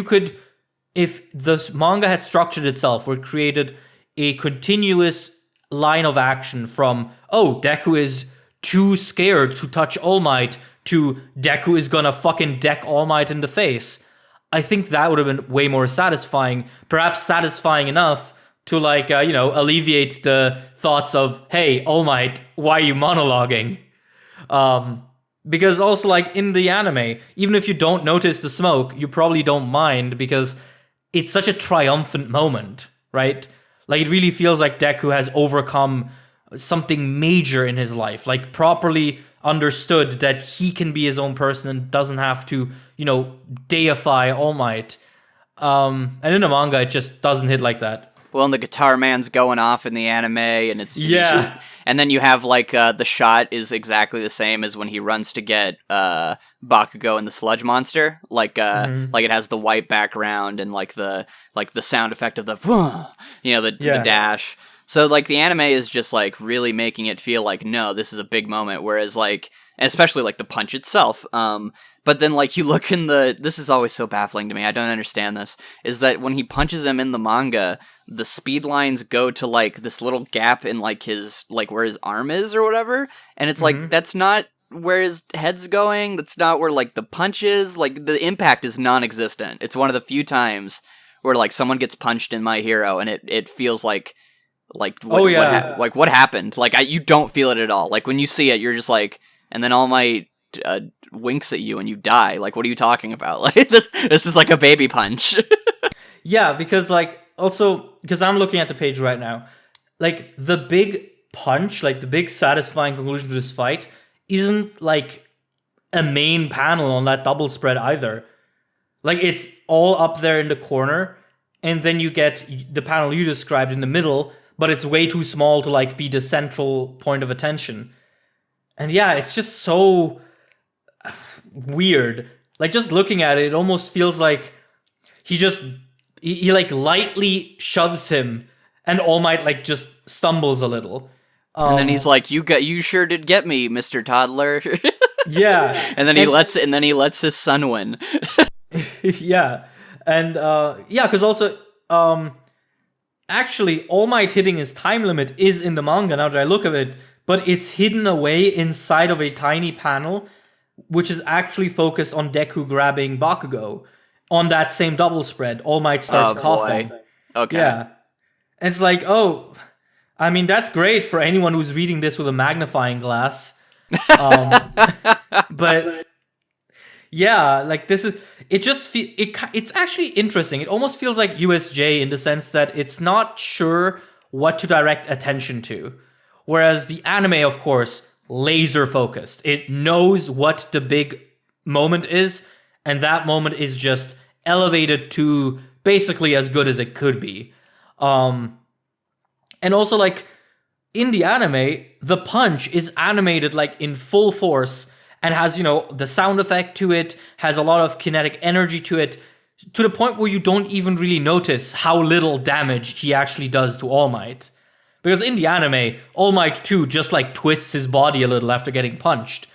the manga had structured itself or created a continuous line of action from, oh, Deku is too scared to touch All Might, to Deku is gonna fucking deck All Might in the face, I think that would have been way more satisfying. Perhaps satisfying enough to like, alleviate the thoughts of, hey, All Might, why are you monologuing? Because also like in the anime, even if you don't notice the smoke, you probably don't mind because it's such a triumphant moment, right? Like it really feels like Deku has overcome something major in his life, like properly understood that he can be his own person and doesn't have to, deify All Might. And in the manga, it just doesn't hit like that. Well, and the guitar man's going off in the anime, and and then you have like the shot is exactly the same as when he runs to get Bakugo and the sludge monster. Like like it has the white background and like the sound effect of the the dash. So like the anime is just like really making it feel like, no, this is a big moment. Whereas like, especially like the punch itself. But then like you look in this is always so baffling to me. I don't understand this. Is that when he punches him in the manga, the speed lines go to like this little gap in like his, like where his arm is or whatever. And it's like, that's not where his head's going. That's not where like the punch is. Like the impact is non-existent. It's one of the few times where like someone gets punched in My Hero and it feels like what happened? Like you don't feel it at all. Like when you see it, you're just like, and then All Might winks at you and you die. Like, what are you talking about? Like this is like a baby punch. Yeah, because like also because I'm looking at the page right now, like the big punch, like the big satisfying conclusion to this fight, isn't like a main panel on that double spread either. Like it's all up there in the corner, and then you get the panel you described in the middle, but it's way too small to like be the central point of attention. And yeah, it's just so weird. Like just looking at it, it almost feels like he like lightly shoves him, and All Might like just stumbles a little. And then he's like, "You sure did get me, Mr. Toddler." Yeah. and then he lets his son win. Yeah. And because also actually All Might hitting his time limit is in the manga now that I look at it, but it's hidden away inside of a tiny panel which is actually focused on Deku grabbing Bakugo. On that same double spread, All Might starts coughing. Boy. Okay. Yeah. And it's like, oh, I mean, that's great for anyone who's reading this with a magnifying glass. But yeah, like this is, it's actually interesting. It almost feels like USJ in the sense that it's not sure what to direct attention to. Whereas the anime, of course, laser focused. It knows what the big moment is, and that moment is just elevated to basically as good as it could be. And also, like, in the anime, the punch is animated, like, in full force and has, the sound effect to it, has a lot of kinetic energy to it, to the point where you don't even really notice how little damage he actually does to All Might. Because in the anime, All Might too just, like, twists his body a little after getting punched.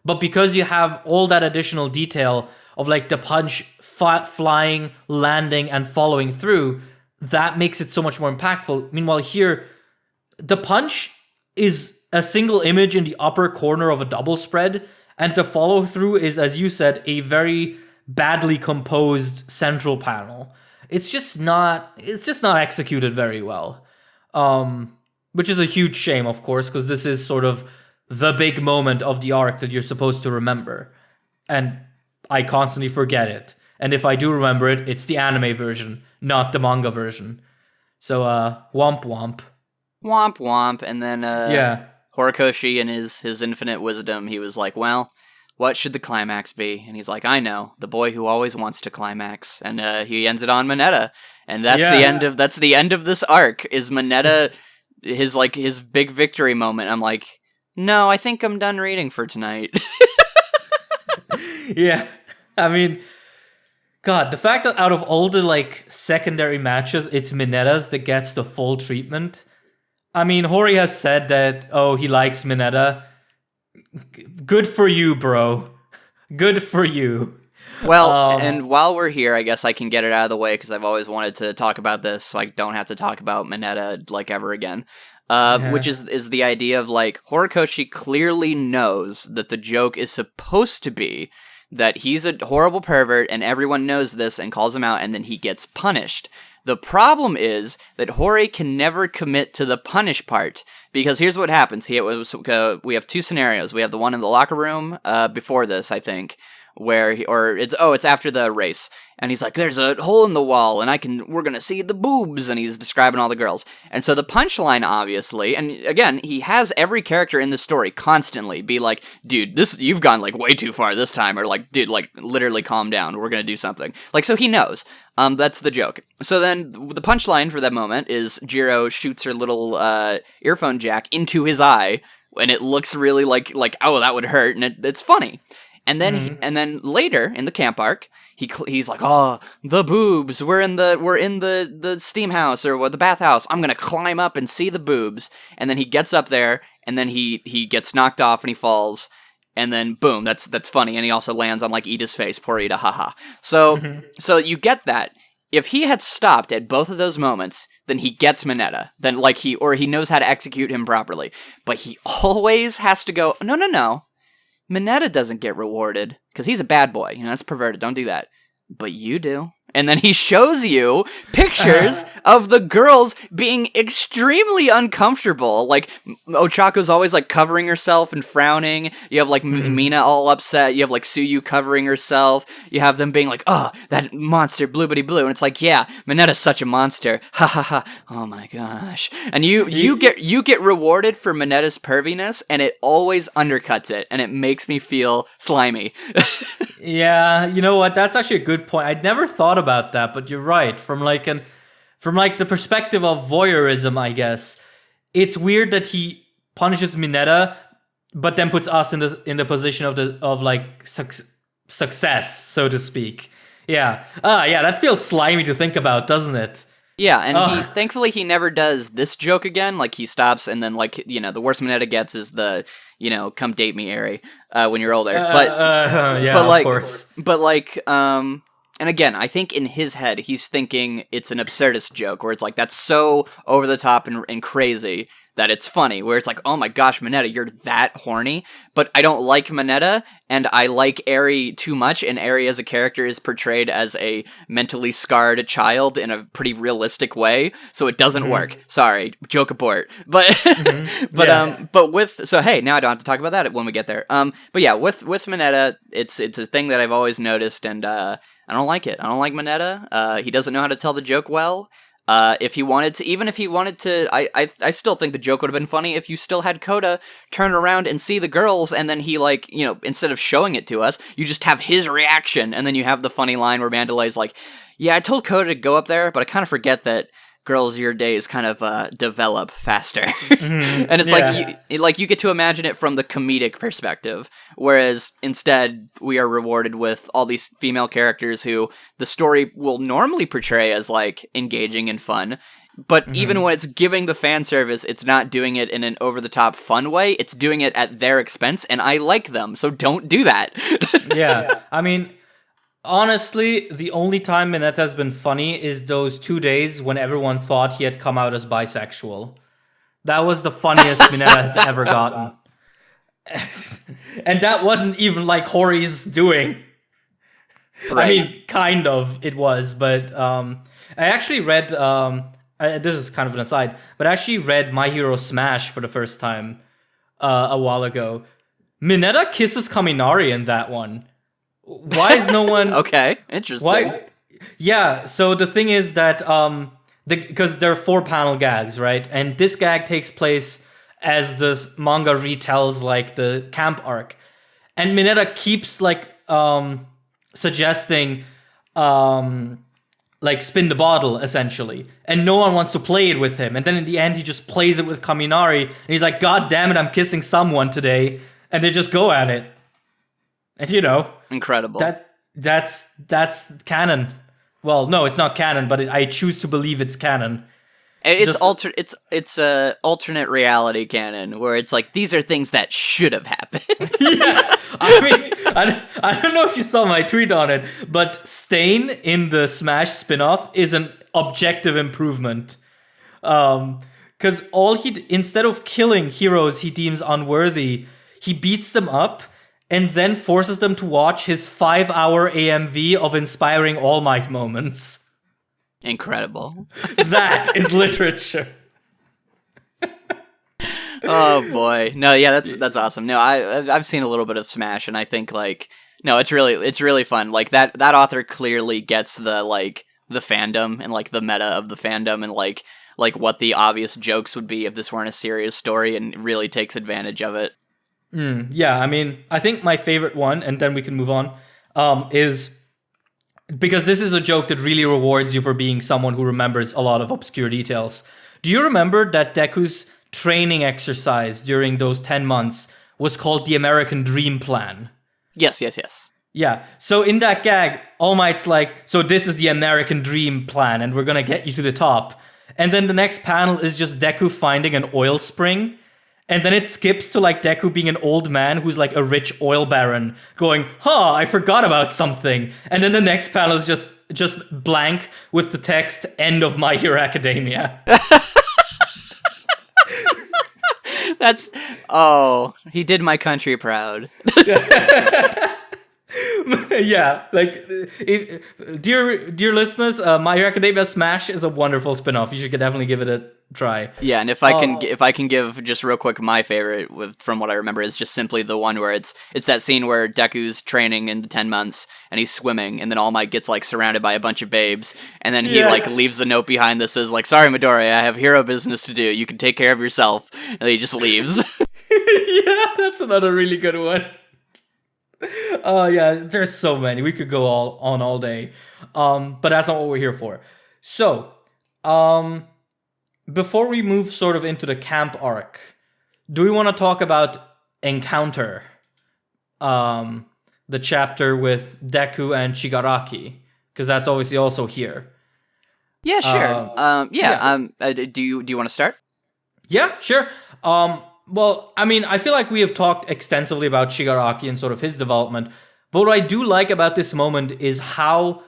But because you have all that additional detail of, like, the punch flying, landing, and following through, that makes it so much more impactful. Meanwhile, here, the punch is a single image in the upper corner of a double spread, and the follow through is, as you said, a very badly composed central panel. It's just not executed very well. Which is a huge shame, of course, because this is sort of the big moment of the arc that you're supposed to remember. And I constantly forget it. And if I do remember it, it's the anime version, not the manga version. So, womp womp. Womp womp. And then, Horikoshi, in his infinite wisdom, he was like, well, what should the climax be? And he's like, I know, the boy who always wants to climax. And he ends it on Mineta. And that's the end of this arc, is Mineta, his big victory moment. I'm like, no, I think I'm done reading for tonight. Yeah. I mean, God, the fact that out of all the, like, secondary matches, it's Mineta's that gets the full treatment. I mean, Hori has said that, he likes Mineta. Good for you, bro. Good for you. Well, and while we're here, I guess I can get it out of the way, because I've always wanted to talk about this, so I don't have to talk about Mineta, like, ever again. Which is the idea of, like, Horikoshi clearly knows that the joke is supposed to be that he's a horrible pervert, and everyone knows this and calls him out, and then he gets punished. The problem is that Hori can never commit to the punish part, because here's what happens. We have two scenarios. We have the one in the locker room before this, I think, where it's after the race, and he's like, there's a hole in the wall, and we're gonna see the boobs, and he's describing all the girls. And so the punchline, obviously, and again, he has every character in the story constantly be like, dude, you've gone, like, way too far this time, or like, dude, like, literally calm down, we're gonna do something. Like, so he knows. That's the joke. So then the punchline for that moment is Jiro shoots her little earphone jack into his eye, and it looks really like oh, that would hurt, and it's funny. And then and then later in the camp arc, he's like, oh, the boobs. We're in the steam house or the bathhouse. I'm gonna climb up and see the boobs. And then he gets up there, and then he gets knocked off and he falls. And then boom, that's funny. And he also lands on, like, Ida's face. Poor Ida, haha. So you get that. If he had stopped at both of those moments, then he gets Mineta. Then he knows how to execute him properly. But he always has to go, no. Mineta doesn't get rewarded, because he's a bad boy. That's perverted. Don't do that. But you do. And then he shows you pictures of the girls being extremely uncomfortable. Like, Ochako's always, like, covering herself and frowning. You have, like, Mina all upset. You have, like, Suyu covering herself. You have them being like, oh, that monster, bloobity blue. And it's like, yeah, Mineta's such a monster. Ha ha ha. Oh my gosh. And you get rewarded for Mineta's perviness, and it always undercuts it. And it makes me feel slimy. Yeah, you know what? That's actually a good point. I'd never thought about that, but you're right. From the perspective of voyeurism, I guess, it's weird that he punishes Mineta, but then puts us in the position of success, so to speak. Yeah. That feels slimy to think about, doesn't it? Yeah, and thankfully he never does this joke again. Like, he stops, and then, like, the worst Mineta gets is the, come date me, Eri, when you're older. Of course. But, like, and again, I think in his head, he's thinking it's an absurdist joke, where it's like, that's so over the top and crazy that it's funny, where it's like, oh my gosh, Mineta, you're that horny. But I don't like Mineta, and I like Eri too much, and Eri as a character is portrayed as a mentally scarred child in a pretty realistic way, so it doesn't work. Sorry, joke abort. But so hey, now I don't have to talk about that when we get there. But yeah, with Mineta, it's a thing that I've always noticed, and I don't like it. I don't like Mineta. He doesn't know how to tell the joke well. If he wanted to, I still think the joke would have been funny if you still had Kota turn around and see the girls, and then he, like, instead of showing it to us, you just have his reaction, and then you have the funny line where Mandalay's like, yeah, I told Kota to go up there, but I kind of forget that girls your days kind of develop faster. And it's like you get to imagine it from the comedic perspective, whereas instead we are rewarded with all these female characters who the story will normally portray as, like, engaging and fun, but even when it's giving the fan service, it's not doing it in an over-the-top fun way. It's doing it at their expense, and I like them, so don't do that. Yeah, I mean, honestly, the only time Mineta has been funny is those 2 days when everyone thought he had come out as bisexual. That was the funniest Mineta has ever gotten. And that wasn't even like Hori's doing. Right. I mean, kind of it was, but I actually read, this is kind of an aside, but I actually read My Hero Smash for the first time a while ago. Mineta kisses Kaminari in that one. Why is no one... Okay, interesting. Why? Yeah, so the thing is that, because there are 4 panel gags, right? And this gag takes place as this manga retells, like, the camp arc. And Mineta keeps, like, suggesting, like, spin the bottle, essentially. And no one wants to play it with him. And then in the end, he just plays it with Kaminari. And he's like, God damn it, I'm kissing someone today. And they just go at it. And, you know... Incredible. That's canon. Well, no, it's not canon, but I choose to believe it's canon. It's alternate reality canon, where it's like, these are things that should have happened. Yes. I mean, I don't know if you saw my tweet on it, but Stain in the Smash spin-off is an objective improvement. Because instead of killing heroes he deems unworthy, he beats them up and then forces them to watch his 5-hour AMV of inspiring All Might moments. Incredible. That is literature. Oh boy. No, yeah, that's awesome. No, I've seen a little bit of Smash, and I think, like, no, it's really fun. Like, that author clearly gets the fandom and, like, the meta of the fandom, and like what the obvious jokes would be if this weren't a serious story, and really takes advantage of it. Yeah, I mean, I think my favorite one, and then we can move on, is because this is a joke that really rewards you for being someone who remembers a lot of obscure details. Do you remember that Deku's training exercise during those 10 months was called the American Dream Plan? Yes. Yeah, so in that gag, All Might's like, so this is the American Dream Plan, and we're gonna get you to the top. And then the next panel is just Deku finding an oil spring. And then it skips to, like, Deku being an old man who's, like, a rich oil baron going, I forgot about something. And then the next panel is just blank with the text, end of My Hero Academia. He did my country proud. Yeah, like, dear listeners, My Hero Academia Smash is a wonderful spin-off. You should definitely give it a try. Yeah, and if I can give just real quick, my favorite from what I remember is just simply the one where it's that scene where Deku's training in the 10 months and he's swimming, and then All Might gets, like, surrounded by a bunch of babes, and then he like leaves a note behind that says, like, sorry Midori, I have hero business to do. You can take care of yourself, and then he just leaves. Yeah, that's another really good one. Oh yeah, there's so many. We could go all day. But that's not what we're here for. So, before we move sort of into the camp arc, do we want to talk about Encounter? The chapter with Deku and Shigaraki, because that's obviously also here. Yeah, sure. Do you want to start? Yeah, sure. Well, I mean, I feel like we have talked extensively about Shigaraki and sort of his development, but what I do like about this moment is how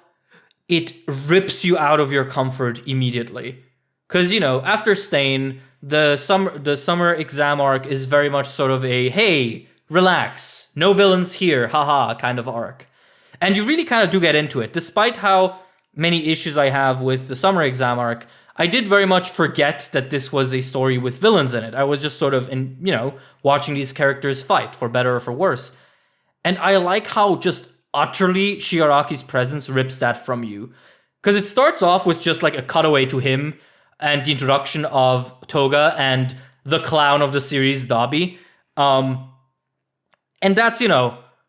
it rips you out of your comfort immediately. Because, you know, after Stain, the summer exam arc is very much sort of a, hey, relax, no villains here, haha, kind of arc. And you really kind of do get into it. Despite how many issues I have with the summer exam arc, I did very much forget that this was a story with villains in it. I was just sort of, watching these characters fight, for better or for worse. And I like how just utterly Shigaraki's presence rips that from you. Because it starts off with just like a cutaway to him and the introduction of Toga and the clown of the series, Dabi. And that's,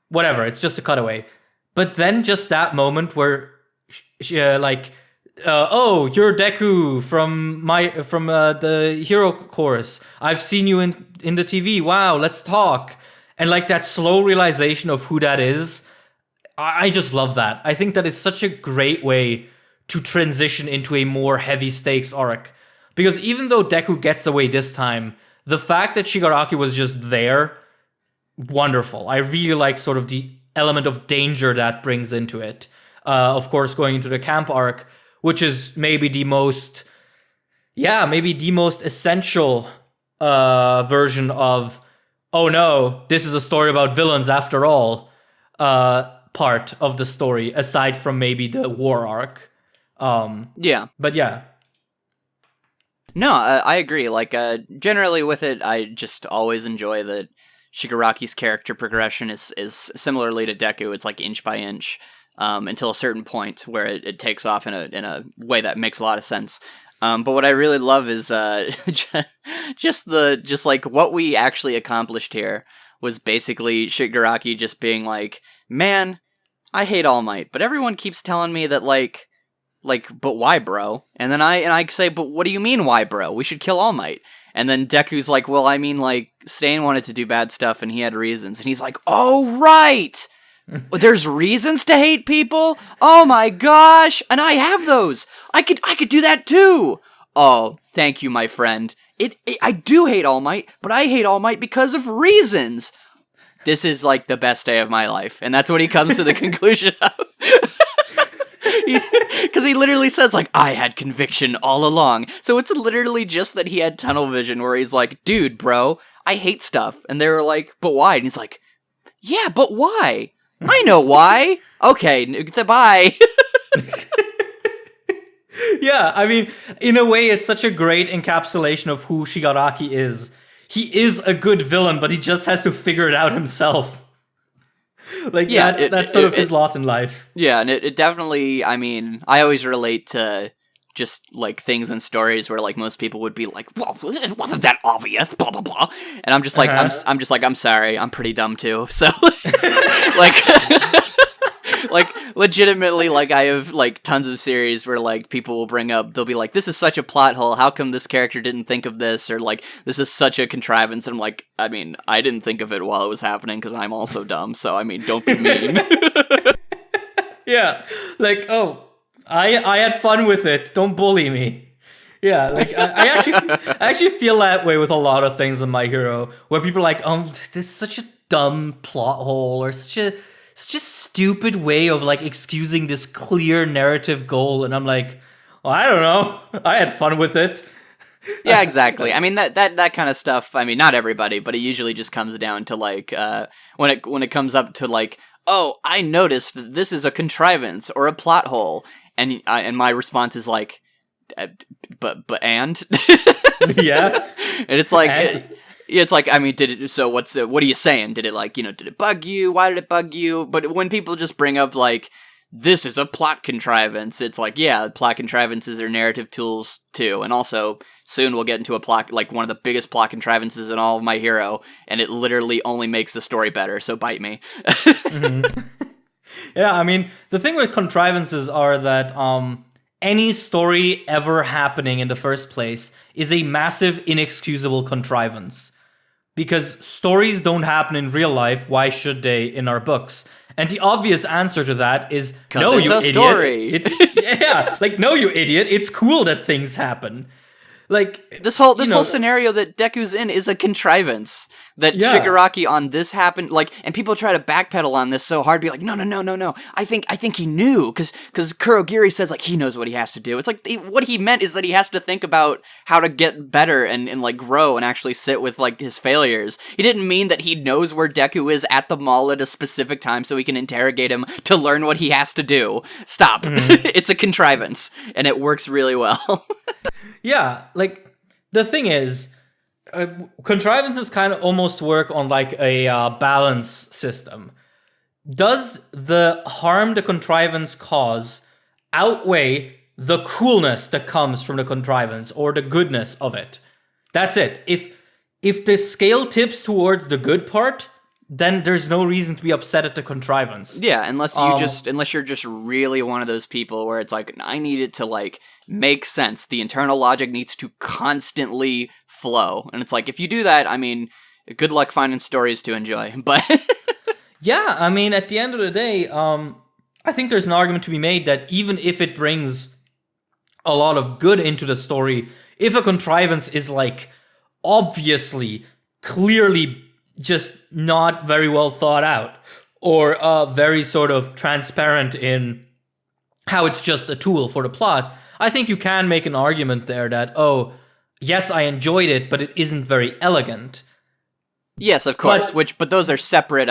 whatever, it's just a cutaway. But then just that moment where, you're Deku from the hero course. I've seen you in the TV. Wow, let's talk. And like that slow realization of who that is, I just love that. I think that is such a great way to transition into a more heavy stakes arc. Because even though Deku gets away this time, the fact that Shigaraki was just there, wonderful. I really like sort of the element of danger that brings into it. Of course, going into the camp arc, which is maybe the most essential version of, oh no, this is a story about villains after all, part of the story, aside from maybe the war arc. Yeah. But yeah. No, I agree. Like, generally with it, I just always enjoy that Shigaraki's character progression is similarly to Deku. It's like inch by inch, until a certain point where it takes off in a way that makes a lot of sense. But what I really love is just like what we actually accomplished here was basically Shigaraki just being like, man, I hate All Might, but everyone keeps telling me that like, but why, bro? And then I say, but what do you mean, why, bro? We should kill All Might. And then Deku's like, well, I mean, like, Stain wanted to do bad stuff and he had reasons. And he's like, oh, right! There's reasons to hate people? Oh my gosh! And I have those! I could do that too! Oh, thank you, my friend. I do hate All Might, but I hate All Might because of reasons! This is, like, the best day of my life. And that's what he comes to the conclusion of. Because he literally says, like, I had conviction all along. So it's literally just that he had tunnel vision where he's like, dude, bro, I hate stuff. And they were like, but why? And he's like, yeah, but why? I know why. Okay, bye. Yeah, I mean, in a way, it's such a great encapsulation of who Shigaraki is. He is a good villain, but he just has to figure it out himself. Like, yeah, that's sort of his lot in life. Yeah, and it definitely, I mean, I always relate to just, like, things and stories where, like, most people would be like, well, wasn't that obvious, blah, blah, blah. And I'm just like, I'm just like, I'm sorry, I'm pretty dumb too. So, like, like, legitimately, like, I have, like, tons of series where, like, people will bring up, they'll be like, this is such a plot hole, how come this character didn't think of this, or, like, this is such a contrivance, and I'm like, I mean, I didn't think of it while it was happening, because I'm also dumb, so, I mean, don't be mean. Yeah, like, oh, I had fun with it, don't bully me. Yeah, like, I actually feel that way with a lot of things in My Hero, where people are like, oh, this is such a dumb plot hole, or such a stupid way of, like, excusing this clear narrative goal, and I'm like, well, I don't know, I had fun with it. Yeah, exactly. I mean, that kind of stuff, I mean, not everybody, but it usually just comes down to, like, when it comes up to, like, oh, I noticed that this is a contrivance or a plot hole, and my response is like, but and? Yeah. And it's like, it's like, I mean, what are you saying? Did it, like, did it bug you? Why did it bug you? But when people just bring up, like, this is a plot contrivance, it's like, yeah, plot contrivances are narrative tools too. And also, soon we'll get into a plot, like, one of the biggest plot contrivances in all of My Hero, and it literally only makes the story better, so bite me. Mm-hmm. Yeah, I mean, the thing with contrivances are that, any story ever happening in the first place is a massive, inexcusable contrivance. Because stories don't happen in real life, why should they in our books? And the obvious answer to that is, no, you idiot. Story. Yeah, like, no, you idiot. It's cool that things happen. Like, this whole scenario that Deku's in is a contrivance. That Shigaraki on this happened, like, and people try to backpedal on this so hard, be like, no. I think he knew, because Kurogiri says, like, he knows what he has to do. It's like, what he meant is that he has to think about how to get better and like, grow and actually sit with, like, his failures. He didn't mean that he knows where Deku is at the mall at a specific time so he can interrogate him to learn what he has to do. Stop. Mm-hmm. It's a contrivance, and it works really well. Yeah, like, the thing is, contrivances kind of almost work on, like, a balance system. Does the harm the contrivance cause outweigh the coolness that comes from the contrivance or the goodness of it? That's it. If the scale tips towards the good part, then there's no reason to be upset at the contrivance. Yeah, unless you're just really one of those people where it's like, I need it to, like, make sense. The internal logic needs to constantly flow. And it's like, if you do that, I mean, good luck finding stories to enjoy. But yeah, I mean, at the end of the day, I think there's an argument to be made that even if it brings a lot of good into the story, if a contrivance is, like, obviously, clearly just not very well thought out, or very sort of transparent in how it's just a tool for the plot, I think you can make an argument there that, oh, yes, I enjoyed it, but it isn't very elegant. Yes, of course. But those are separate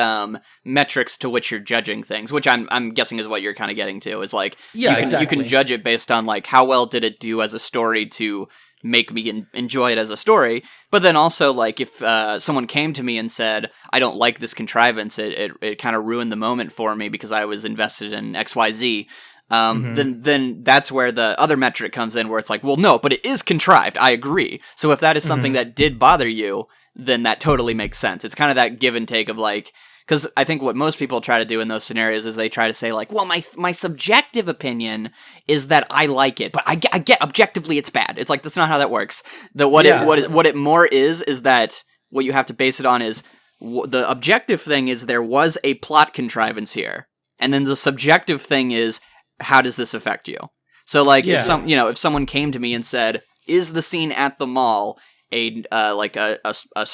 metrics to which you're judging things, which I'm guessing is what you're kind of getting to. Is like Yeah, you can exactly. judge it based on like how well did it do as a story to make me enjoy it as a story. But then also like if someone came to me and said I don't like this contrivance, it kind of ruined the moment for me because I was invested in XYZ. Then that's where the other metric comes in, where it's like, well, no, but it is contrived. I agree. So if that is something that did bother you, then that totally makes sense. It's kind of that give and take of like, because I think what most people try to do in those scenarios is they try to say like, well, my subjective opinion is that I like it, but I get objectively it's bad. It's like that's not how that works. What it more is that what you have to base it on is the objective thing is there was a plot contrivance here, and then the subjective thing is how does this affect you? So like if someone came to me and said, is the scene at the mall a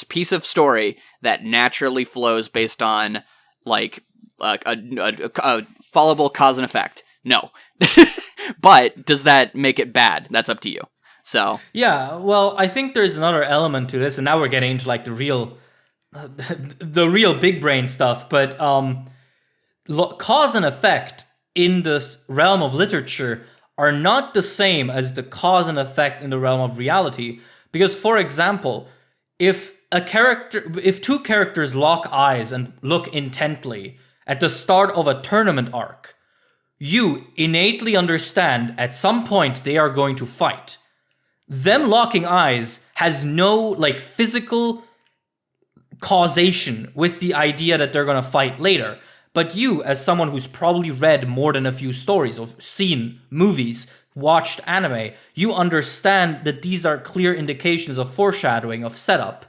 piece of story that naturally flows based on like a followable cause and effect? No. But does that make it bad? That's up to you. So yeah, well, I think there's another element to this, and now we're getting into like the real big brain stuff. But cause and effect in the realm of literature are not the same as the cause and effect in the realm of reality. Because, for example, if two characters lock eyes and look intently at the start of a tournament arc, you innately understand at some point they are going to fight. Them locking eyes has no like physical causation with the idea that they're going to fight later. But you, as someone who's probably read more than a few stories or seen movies, watched anime, you understand that these are clear indications of foreshadowing, of setup.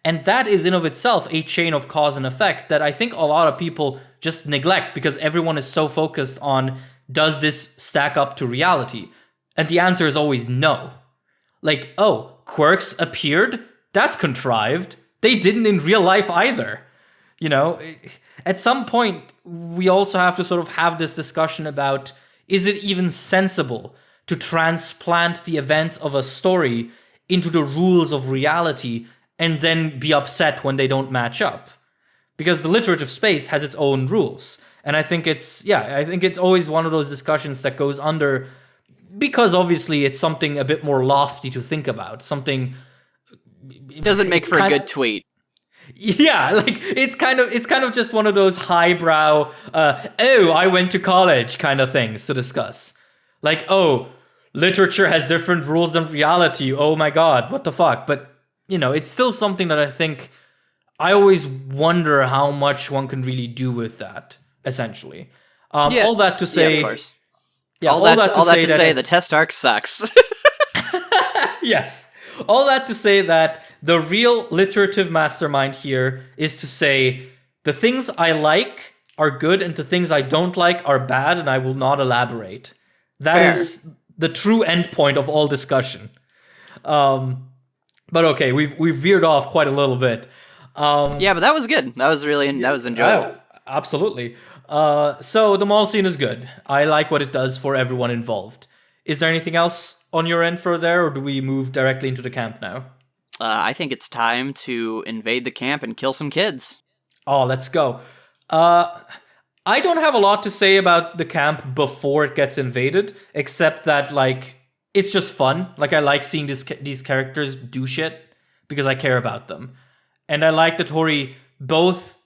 And that is in of itself a chain of cause and effect that I think a lot of people just neglect because everyone is so focused on, does this stack up to reality? And the answer is always no. Like, oh, quirks appeared? That's contrived. They didn't in real life either. You know, at some point, we also have to sort of have this discussion about, is it even sensible to transplant the events of a story into the rules of reality and then be upset when they don't match up? Because the literative space has its own rules. And I think it's always one of those discussions that goes under, because obviously it's something a bit more lofty to think about. Something... It doesn't make for a good tweet. Yeah, like it's kind of just one of those highbrow, oh, I went to college kind of things to discuss. Like, oh, literature has different rules than reality. Oh my god, what the fuck? But, you know, it's still something that I think I always wonder how much one can really do with that, essentially. All that to say... Yeah, of course. Yeah, all that to say the test arc sucks. Yes. All that to say that the real literative mastermind here is to say the things I like are good and the things I don't like are bad, and I will not elaborate. That is the true endpoint of all discussion. But okay, we've veered off quite a little bit. Yeah, but that was good. That was enjoyable. Absolutely. So the mall scene is good. I like what it does for everyone involved. Is there anything else on your end for there, or do we move directly into the camp now? I think it's time to invade the camp and kill some kids. Oh, let's go. I don't have a lot to say about the camp before it gets invaded, except that, like, it's just fun. Like, I like seeing these characters do shit because I care about them. And I like that Hori both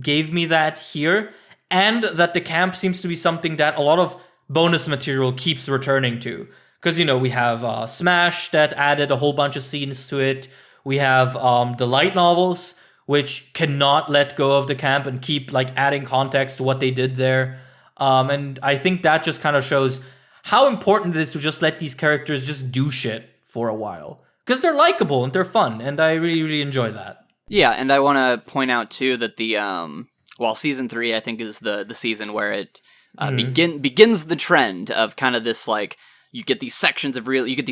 gave me that here, and that the camp seems to be something that a lot of bonus material keeps returning to. Because, you know, we have Smash that added a whole bunch of scenes to it. We have the light novels, which cannot let go of the camp and keep, like, adding context to what they did there. And I think that just kind of shows how important it is to just let these characters just do shit for a while. Because they're likable and they're fun, and I really, really enjoy that. Yeah, and I want to point out, too, that the... Season 3, I think, is the season where it begins the trend of kind of this, like... You get these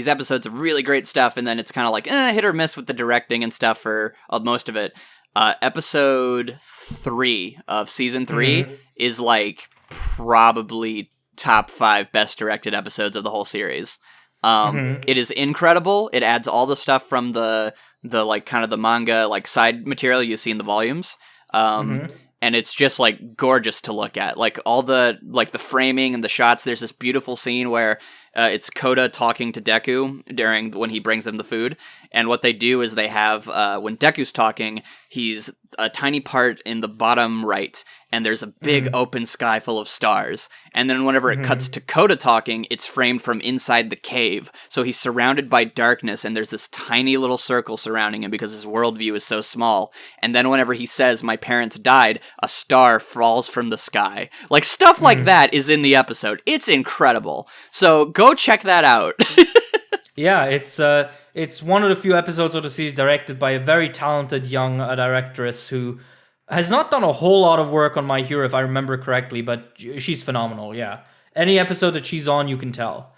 episodes of really great stuff, and then it's kind of like hit or miss with the directing and stuff for most of it. Episode 3 of season 3 is like probably top 5 best directed episodes of the whole series. It is incredible. It adds all the stuff from the like kind of the manga like side material you see in the volumes. And it's just like gorgeous to look at. Like all the like the framing and the shots. There's this beautiful scene where it's Koda talking to Deku when he brings them the food. And what they do is they have when Deku's talking, he's a tiny part in the bottom right, and there's a big open sky full of stars. And then whenever it cuts to Koda talking, it's framed from inside the cave. So he's surrounded by darkness, and there's this tiny little circle surrounding him because his worldview is so small. And then whenever he says, "My parents died," a star falls from the sky. Like, stuff like that is in the episode. It's incredible. So go check that out. Yeah, it's one of the few episodes of the series directed by a very talented young directress who has not done a whole lot of work on My Hero, if I remember correctly, but she's phenomenal, yeah. Any episode that she's on, you can tell.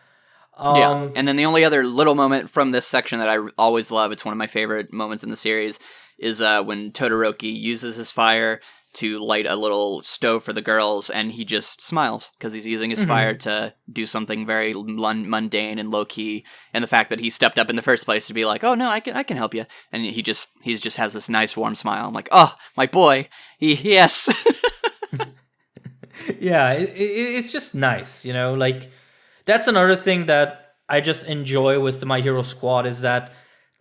Yeah, and then the only other little moment from this section that I always love, it's one of my favorite moments in the series, is when Todoroki uses his fire to light a little stove for the girls, and he just smiles because he's using his fire to do something very mundane and low-key, and the fact that he stepped up in the first place to be like, "Oh no, I can help you," and he just has this nice warm smile. I'm like, "Oh, my boy, yes." Yeah, it's just nice, you know, like, that's another thing that I just enjoy with the My Hero Squad, is that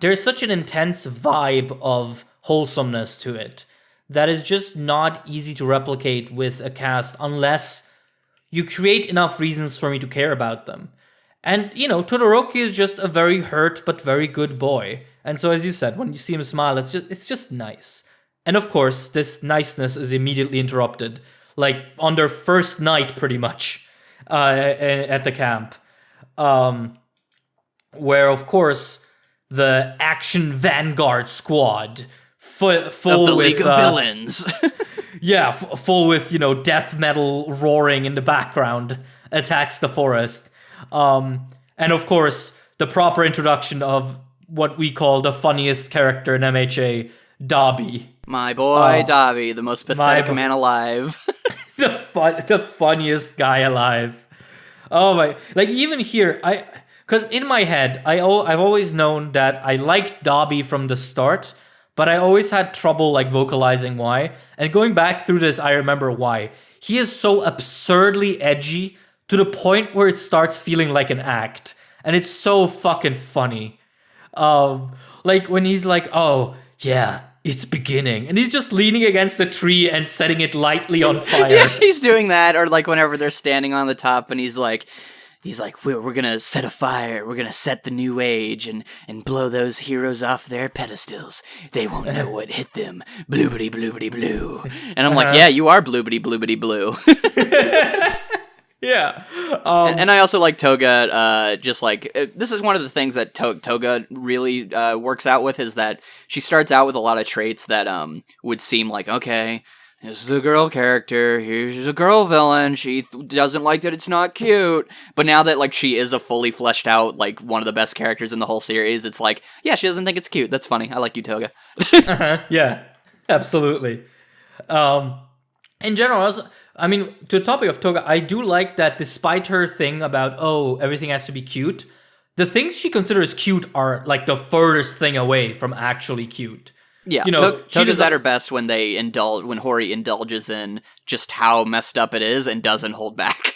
there's such an intense vibe of wholesomeness to it that is just not easy to replicate with a cast unless you create enough reasons for me to care about them. And, you know, Todoroki is just a very hurt but very good boy. And so, as you said, when you see him smile, it's just nice. And of course, this niceness is immediately interrupted, like on their first night, pretty much, at the camp. Where, of course, the Action Vanguard Squad, full of the League of Villains. Yeah, full with, you know, death metal roaring in the background, attacks the forest. And of course, the proper introduction of what we call the funniest character in MHA, Dabi. My boy, Dabi, the most pathetic man alive. the funniest guy alive. Oh my, like, even here, because in my head, I've always known that I liked Dabi from the start, but I always had trouble, like, vocalizing why. And going back through this, I remember why. He is so absurdly edgy to the point where it starts feeling like an act. And it's so fucking funny. Like, when he's like, "Oh, yeah, it's beginning." And he's just leaning against a tree and setting it lightly on fire. Yeah, he's doing that. Or, like, whenever they're standing on the top and he's like, we're gonna set a fire. We're gonna set the new age and blow those heroes off their pedestals. They won't know what hit them. Bloobity bloobity blue. And I'm like, yeah, you are bloobity bloobity blue. Yeah. And I also like Toga. Just like this is one of the things that Toga really works out with, is that she starts out with a lot of traits that would seem like, okay, this is a girl character, here's a girl villain, she doesn't like that it's not cute. But now that, like, she is a fully fleshed out, like, one of the best characters in the whole series, it's like, yeah, she doesn't think it's cute. That's funny. I like you, Toga. Yeah, absolutely. In general, also, I mean, to the topic of Toga, I do like that despite her thing about, oh, everything has to be cute, the things she considers cute are, like, the furthest thing away from actually cute. Yeah, you know, Toga's at her best when when Hori indulges in just how messed up it is and doesn't hold back.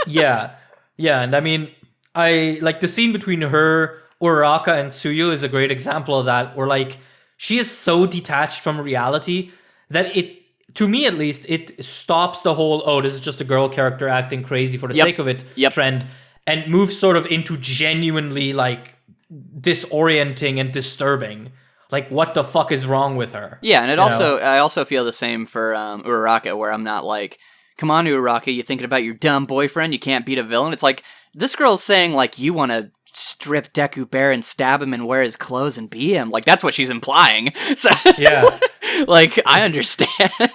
Yeah, and I mean, I like the scene between her, Uraraka, and Tsuyu is a great example of that, where, like, she is so detached from reality that it, to me at least, it stops the whole, oh, this is just a girl character acting crazy for the sake of it trend, and moves sort of into genuinely, like, disorienting and disturbing. Like, what the fuck is wrong with her? Yeah, and I also feel the same for Uraraka, where I'm not like, come on, Uraraka, you thinking about your dumb boyfriend? You can't beat a villain? It's like, this girl's saying, like, you want to strip Deku bare and stab him and wear his clothes and be him. Like, that's what she's implying. So, yeah. Like, I understand.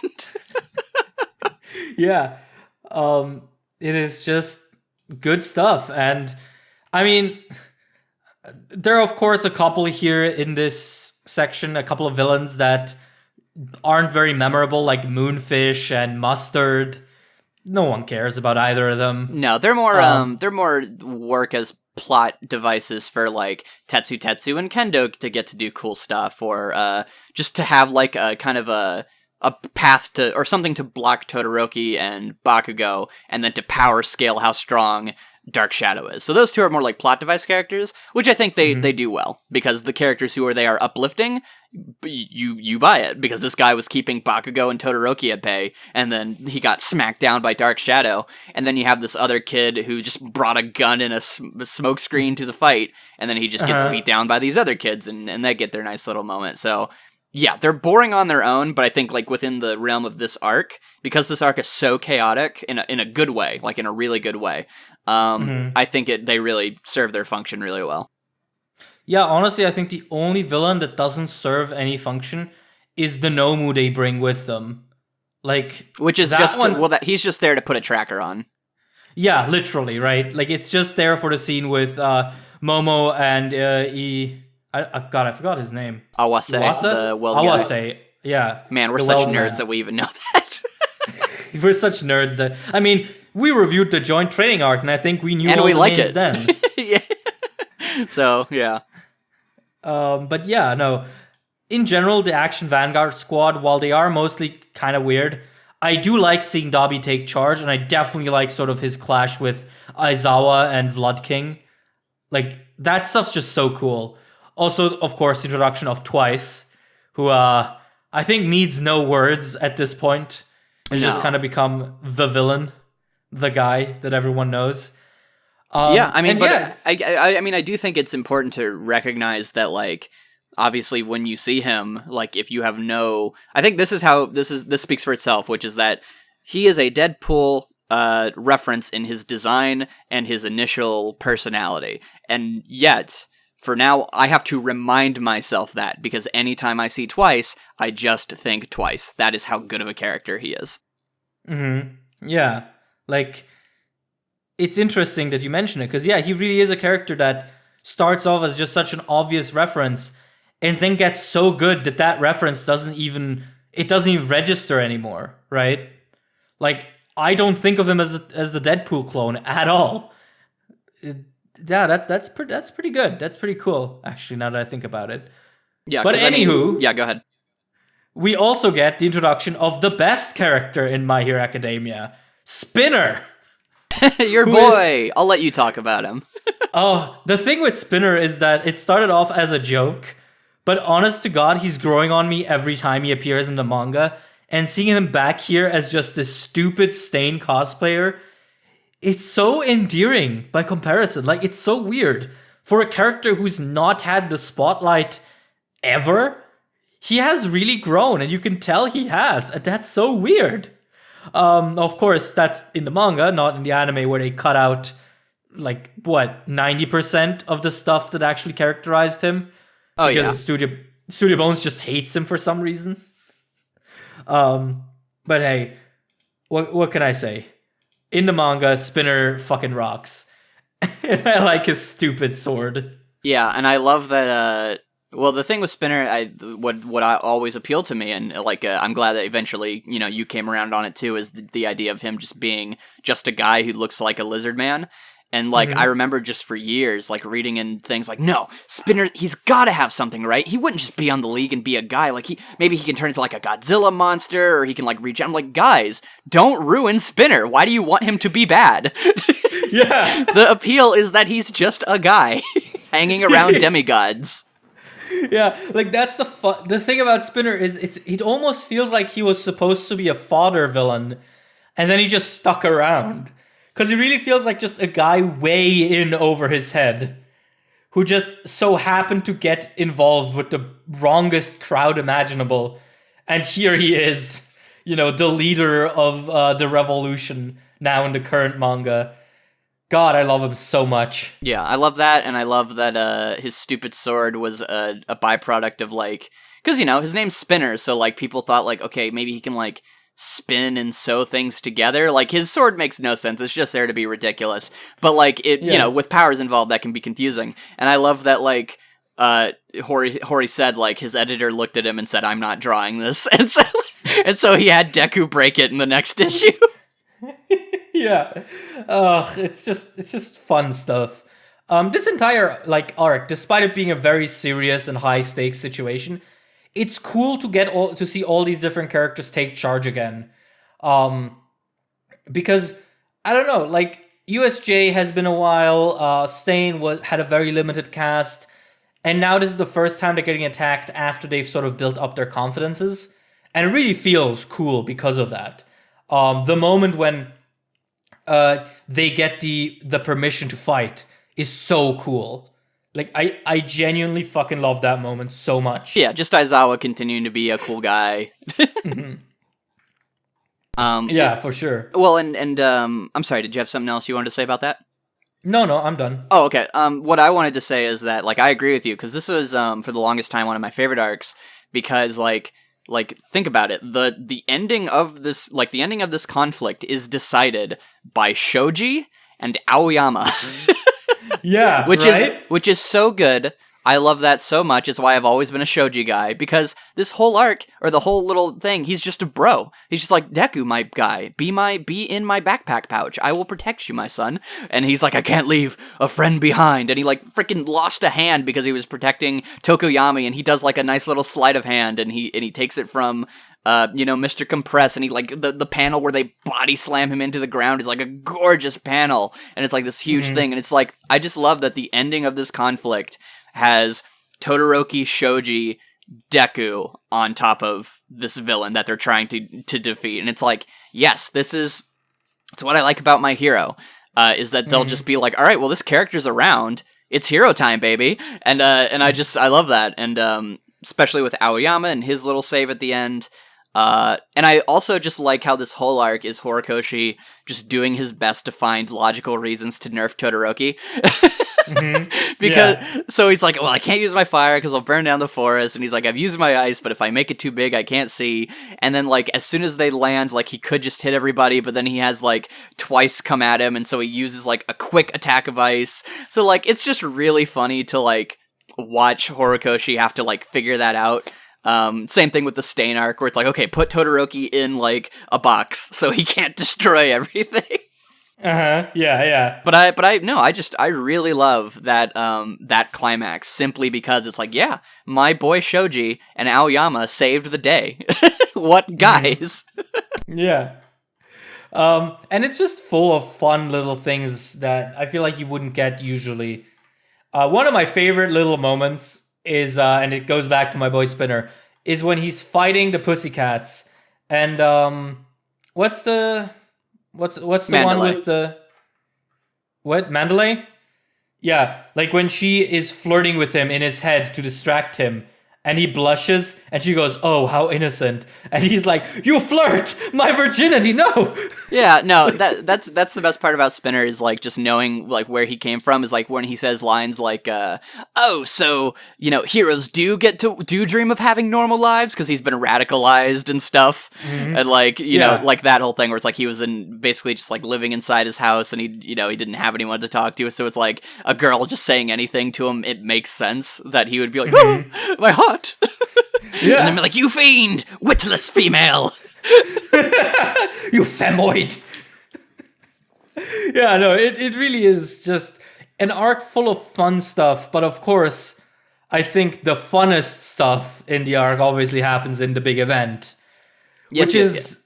Yeah. It is just good stuff. And, I mean, there are, of course, a couple here in this section, a couple of villains that aren't very memorable, like Moonfish and Mustard. No one cares about either of them. No, they're more work as plot devices for like Tetsu and Kendo to get to do cool stuff, or just to have like a kind of a path to, or something to block Todoroki and Bakugo, and then to power scale how strong Dark Shadow is. So those two are more like plot device characters, which I think they do well, because the characters who are they are uplifting, you buy it, because this guy was keeping Bakugo and Todoroki at bay, and then he got smacked down by Dark Shadow, and then you have this other kid who just brought a gun and a smoke screen to the fight, and then he just gets beat down by these other kids, and they get their nice little moment. So yeah, they're boring on their own, but I think like within the realm of this arc, because this arc is so chaotic in a good way, like in a really good way, I think they really serve their function really well. Yeah, honestly, I think the only villain that doesn't serve any function is the Nomu they bring with them. Like, which is just that he's just there to put a tracker on. Yeah, literally, right? Like, it's just there for the scene with Momo and God, I forgot his name. Awase? The well guy. Awase, yeah. Man, we're such nerds that we even know that. We're such nerds that, I mean, we reviewed the joint training arc, and I think we knew all the names then. Yeah. So, yeah. But yeah, no. In general, the Action Vanguard squad, while they are mostly kind of weird, I do like seeing Dabi take charge, and I definitely like sort of his clash with Aizawa and Vlad King. Like, that stuff's just so cool. Also, of course, introduction of Twice, who I think needs no words at this point. Has just kind of become the villain, the guy that everyone knows. I mean, I do think it's important to recognize that, like, obviously when you see him, like, if you have I think this speaks for itself, which is that he is a Deadpool reference in his design and his initial personality, and yet for now, I have to remind myself that, because anytime I see Twice, I just think Twice. That is how good of a character he is. Yeah. Like, it's interesting that you mention it, because, yeah, he really is a character that starts off as just such an obvious reference, and then gets so good that reference doesn't even register anymore, right? Like, I don't think of him as the Deadpool clone at all. Yeah, that's pretty good. That's pretty cool, actually, now that I think about it. Yeah, but anywho... Yeah, go ahead. We also get the introduction of the best character in My Hero Academia, Spinner! Your boy! I'll let you talk about him. Oh, the thing with Spinner is that it started off as a joke, but honest to God, he's growing on me every time he appears in the manga, and seeing him back here as just this stupid Stain cosplayer, it's so endearing by comparison. Like, it's so weird. For a character who's not had the spotlight ever, he has really grown, and you can tell he has, and that's so weird. Of course, that's in the manga, not in the anime, where they cut out, 90% of the stuff that actually characterized him. Oh, because Studio Bones just hates him for some reason. But hey, what can I say? In the manga, Spinner fucking rocks. And I like his stupid sword. Yeah, and I love that, well, the thing with Spinner, what always appealed to me, and I'm glad that eventually, you came around on it too, is the idea of him just being just a guy who looks like a lizard man. And I remember just for years, reading in things like, no, Spinner, he's got to have something, right? He wouldn't just be on the league and be a guy. Maybe he can turn into a Godzilla monster, or he can reach out. I'm like, guys, don't ruin Spinner. Why do you want him to be bad? Yeah. The appeal is that he's just a guy hanging around demigods. Yeah, that's the thing about Spinner is it almost feels like he was supposed to be a fodder villain, and then he just stuck around. Because he really feels like just a guy way in over his head, who just so happened to get involved with the wrongest crowd imaginable. And here he is, the leader of the revolution now in the current manga. God, I love him so much. Yeah, I love that, and I love that his stupid sword was a byproduct of, because, his name's Spinner, so, people thought, okay, maybe he can, spin and sew things together. His sword makes no sense. It's just there to be ridiculous. But, with powers involved, that can be confusing. And I love that, Hori said, his editor looked at him and said, I'm not drawing this. And so he had Deku break it in the next issue. Yeah. It's just fun stuff. This entire like arc, despite it being a very serious and high stakes situation, it's cool to to see all these different characters take charge again. Um, because I don't know, like USJ has been a while. Stain had a very limited cast, and now this is the first time they're getting attacked after they've sort of built up their confidences, and it really feels cool because of that. The moment when they get the permission to fight is so cool. Like I genuinely fucking love that moment so much. Yeah, just Aizawa continuing to be a cool guy. Yeah, for sure. Well, and I'm sorry, did you have something else you wanted to say about that? No, I'm done. Oh, okay. What I wanted to say is that, like, I agree with you, because this was, for the longest time, one of my favorite arcs, because, like, think about it. The ending of this, like, the ending of this conflict is decided by Shoji and Aoyama. Yeah, which is so good. I love that so much. It's why I've always been a Shoji guy, because this whole arc, or the whole little thing, he's just a bro. He's just like, Deku, my guy, be in my backpack pouch. I will protect you, my son. And he's like, I can't leave a friend behind. And he like freaking lost a hand because he was protecting Tokoyami, and he does like a nice little sleight of hand, and he takes it from Mr. Compress, and he like the panel where they body slam him into the ground is like a gorgeous panel, and it's like this huge thing, and it's like, I just love that the ending of this conflict has Todoroki, Shoji, Deku on top of this villain that they're trying to defeat. And it's like, yes, it's what I like about My Hero, is that they'll just be like, all right, well, this character's around. It's hero time, baby. And I love that. And especially with Aoyama and his little save at the end. And I also just like how this whole arc is Horikoshi just doing his best to find logical reasons to nerf Todoroki. So he's like, well, I can't use my fire because I'll burn down the forest. And he's like, I've used my ice, but if I make it too big, I can't see. And then like, as soon as they land, like he could just hit everybody, but then he has like twice come at him. And so he uses like a quick attack of ice. So like, it's just really funny to like watch Horikoshi have to like figure that out. Same thing with the Stain arc, where it's like, okay, put Todoroki in like a box so he can't destroy everything. Yeah. But I really love that climax, simply because it's like, yeah, my boy Shoji and Aoyama saved the day. What guys? Yeah. And it's just full of fun little things that I feel like you wouldn't get usually. One of my favorite little moments is, and it goes back to my boy Spinner, is when he's fighting the Pussycats, and what's the Mandalay. one with the Mandalay? Yeah, like when she is flirting with him in his head to distract him, and he blushes, and she goes, "Oh, how innocent!" And he's like, "You flirt, my virginity, no!" Yeah, no, that's the best part about Spinner, is like just knowing like where he came from, is like when he says lines like, "Oh, so heroes do dream of having normal lives," because he's been radicalized and stuff, and like like that whole thing where it's like he was basically just like living inside his house, and he didn't have anyone to talk to, so it's like a girl just saying anything to him, it makes sense that he would be like, "Oh, my heart." Yeah. And then be like, "You fiend, witless female." You femoid. Yeah, no, it really is just an arc full of fun stuff, but of course, I think the funnest stuff in the arc obviously happens in the big event, which is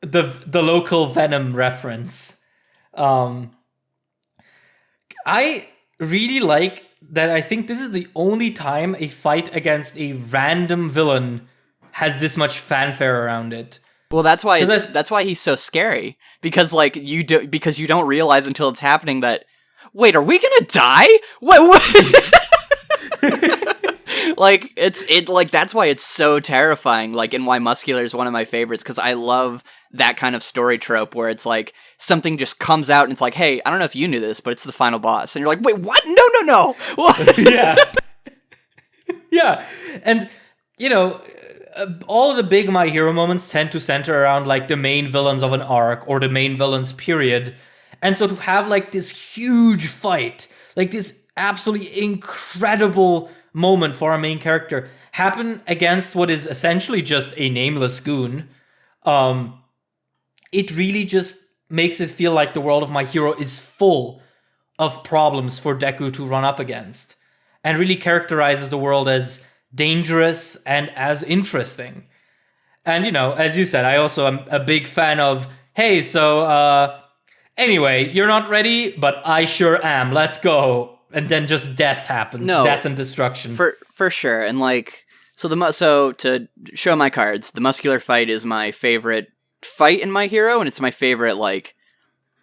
the local Venom reference. I really like that. I think this is the only time a fight against a random villain has this much fanfare around it. Well, that's why that's why he's so scary, because like you don't realize until it's happening that, wait, are we gonna die? What? Like that's why it's so terrifying. Like, and why Muscular is one of my favorites, because I love that kind of story trope where it's like something just comes out and it's like, hey, I don't know if you knew this, but it's the final boss, and you're like, wait, what? No. Yeah. Yeah, and all of the big My Hero moments tend to center around like the main villains of an arc or the main villains period. And so to have like this huge fight, like this absolutely incredible moment for our main character happen against what is essentially just a nameless goon, it really just makes it feel like the world of My Hero is full of problems for Deku to run up against, and really characterizes the world as dangerous and as interesting. And, as you said, I also am a big fan of, hey, so, anyway, you're not ready, but I sure am. Let's go. And then just death happens. No, death and destruction. For sure. And like, so to show my cards, the muscular fight is my favorite fight in My Hero, and it's my favorite, like,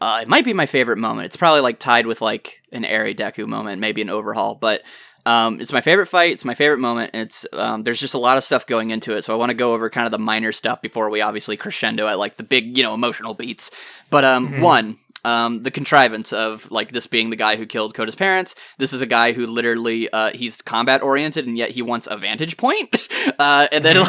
it might be my favorite moment. It's probably like tied with like an Eri Deku moment, maybe an overhaul, but it's my favorite fight. It's my favorite moment. And it's there's just a lot of stuff going into it, so I want to go over kind of the minor stuff before we obviously crescendo at like the big, emotional beats. But one. The contrivance of, like, this being the guy who killed Koda's parents. This is a guy who literally, he's combat-oriented, and yet he wants a vantage point. And then,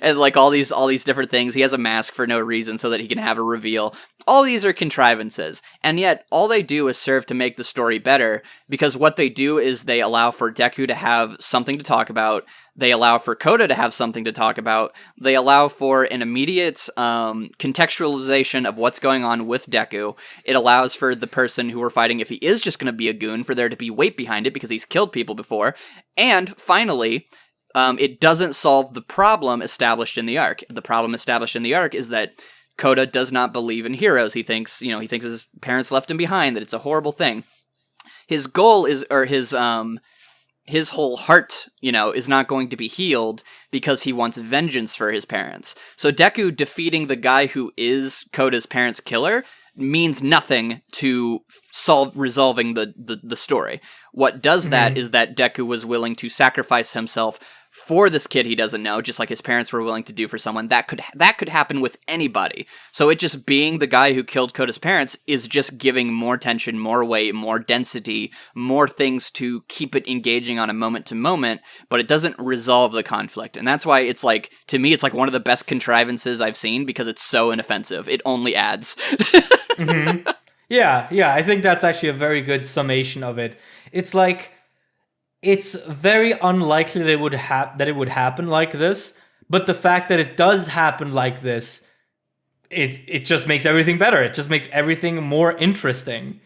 and, like, all these different things. He has a mask for no reason so that he can have a reveal. All these are contrivances. And yet, all they do is serve to make the story better, because what they do is they allow for Deku to have something to talk about. They allow for Koda to have something to talk about. They allow for an immediate contextualization of what's going on with Deku. It allows for the person who we're fighting, if he is just going to be a goon, for there to be weight behind it because he's killed people before. And finally, it doesn't solve the problem established in the arc. The problem established in the arc is that Koda does not believe in heroes. He thinks his parents left him behind, that it's a horrible thing. His goal is, or his whole heart, is not going to be healed because he wants vengeance for his parents. So Deku defeating the guy who is Koda's parents' killer means nothing to resolving the story. What does that is that Deku was willing to sacrifice himself for this kid he doesn't know, just like his parents were willing to do for someone. That could happen with anybody. So it just being the guy who killed Koda's parents is just giving more tension, more weight, more density, more things to keep it engaging on a moment to moment, but it doesn't resolve the conflict. And that's why it's like, to me, it's like one of the best contrivances I've seen, because it's so inoffensive. It only adds. Yeah, I think that's actually a very good summation of it. It's like, it's very unlikely that it would happen like this, but the fact that it does happen like this, it just makes everything better. It just makes everything more interesting.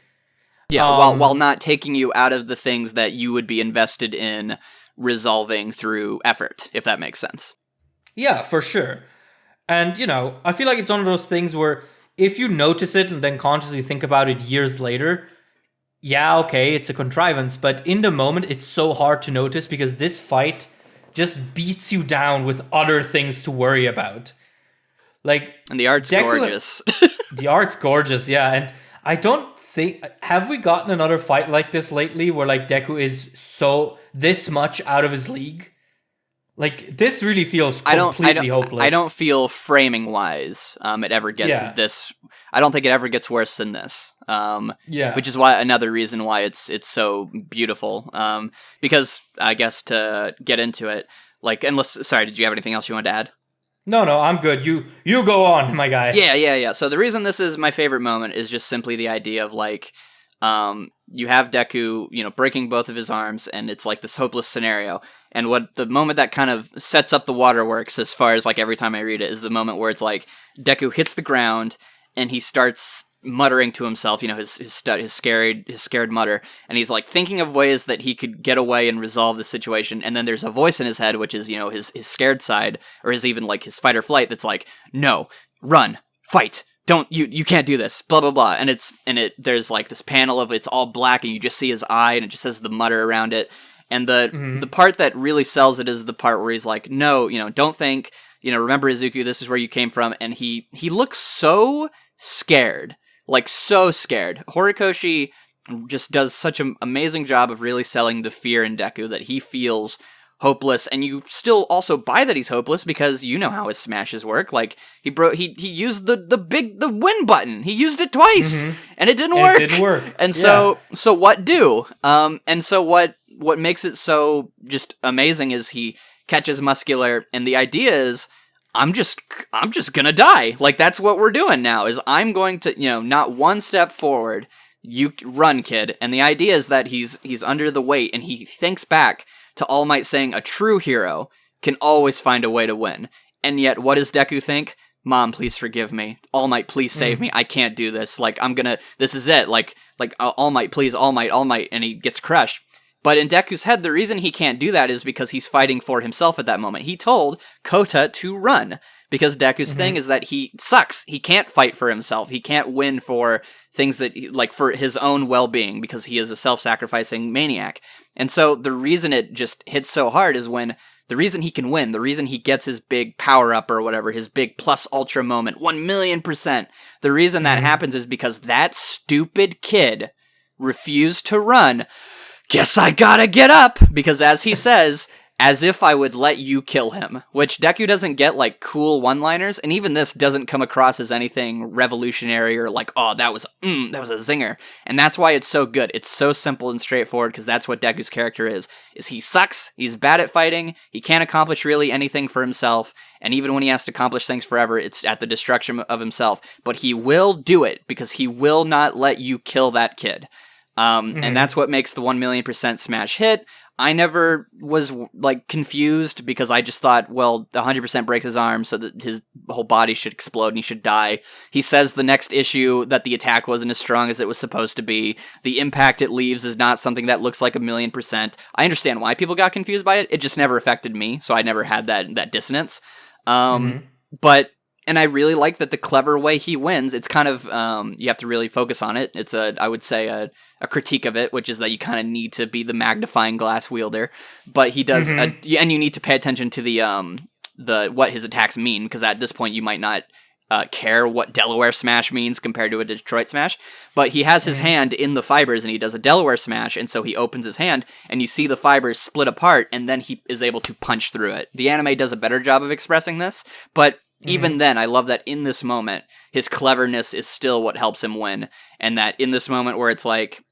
Yeah, while not taking you out of the things that you would be invested in resolving through effort, if that makes sense. Yeah, for sure. And, I feel like it's one of those things where if you notice it and then consciously think about it years later, yeah, okay, it's a contrivance, but in the moment, it's so hard to notice because this fight just beats you down with other things to worry about. Like, and the art's gorgeous. The art's gorgeous, yeah, and I don't think... Have we gotten another fight like this lately where, like, Deku is this much out of his league? Like, this really feels completely hopeless. I don't feel framing-wise it ever gets this... I don't think it ever gets worse than this. Which is another reason why it's so beautiful. Because, I guess, to get into it, like, sorry, did you have anything else you wanted to add? No, I'm good. You go on, my guy. Yeah. So the reason this is my favorite moment is just simply the idea of, like, you have Deku, breaking both of his arms, and it's like this hopeless scenario. And the moment that kind of sets up the waterworks, as far as like every time I read it, is the moment where it's like Deku hits the ground and he starts muttering to himself, his scared mutter, and he's like thinking of ways that he could get away and resolve the situation. And then there's a voice in his head, which is his scared side, or his even like his fight or flight, that's like, no, run, fight. Don't you can't do this, blah blah blah. And there's like this panel of it's all black and you just see his eye and it just says the mutter around it. And the part that really sells it is the part where he's like, no, don't think, remember Izuku, this is where you came from. And he looks so scared, like so scared. Horikoshi just does such an amazing job of really selling the fear in Deku that he feels hopeless, and you still also buy that he's hopeless because you know how his smashes work. Like he used the win button. He used it twice, and it didn't work. It didn't work. And so what do? And so what makes it so just amazing is he catches muscular, and the idea is I'm just gonna die. Like that's what we're doing now. Is I'm going to not one step forward. You run, kid. And the idea is that he's under the weight, and he thinks back to All Might saying a true hero can always find a way to win. And yet, what does Deku think? Mom, please forgive me. All Might, please save me. I can't do this. Like, this is it. Like, All Might, please, All Might, All Might. And he gets crushed. But in Deku's head, the reason he can't do that is because he's fighting for himself at that moment. He told Kota to run because Deku's thing is that he sucks. He can't fight for himself. He can't win for things that, like, for his own well-being because he is a self-sacrificing maniac. And so the reason it just hits so hard is when the reason he can win, the reason he gets his big power-up or whatever, his big plus ultra moment, 1,000,000%, the reason that happens is because that stupid kid refused to run. Guess I gotta get up, because as he says, as if I would let you kill him, which Deku doesn't get, like, cool one-liners, and even this doesn't come across as anything revolutionary or like, oh, that was a zinger, and that's why it's so good. It's so simple and straightforward, because that's what Deku's character is he sucks, he's bad at fighting, he can't accomplish really anything for himself, and even when he has to accomplish things forever, it's at the destruction of himself, but he will do it, because he will not let you kill that kid. And that's what makes the 1,000,000% smash hit. I never was, like, confused because I just thought, well, 100% breaks his arm so that his whole body should explode and he should die. He says the next issue that the attack wasn't as strong as it was supposed to be. The impact it leaves is not something that looks like 1,000,000%. I understand why people got confused by it. It just never affected me, so I never had that dissonance. But... And I really like that the clever way he wins, it's kind of, you have to really focus on it. It's I would say a critique of it, which is that you kind of need to be the magnifying glass wielder. But he does, and you need to pay attention to the what his attacks mean, because at this point you might not care what Delaware Smash means compared to a Detroit Smash. But he has his hand in the fibers, and he does a Delaware Smash, and so he opens his hand, and you see the fibers split apart, and then he is able to punch through it. The anime does a better job of expressing this, but... Even then, I love that in this moment, his cleverness is still what helps him win. And that in this moment where it's like,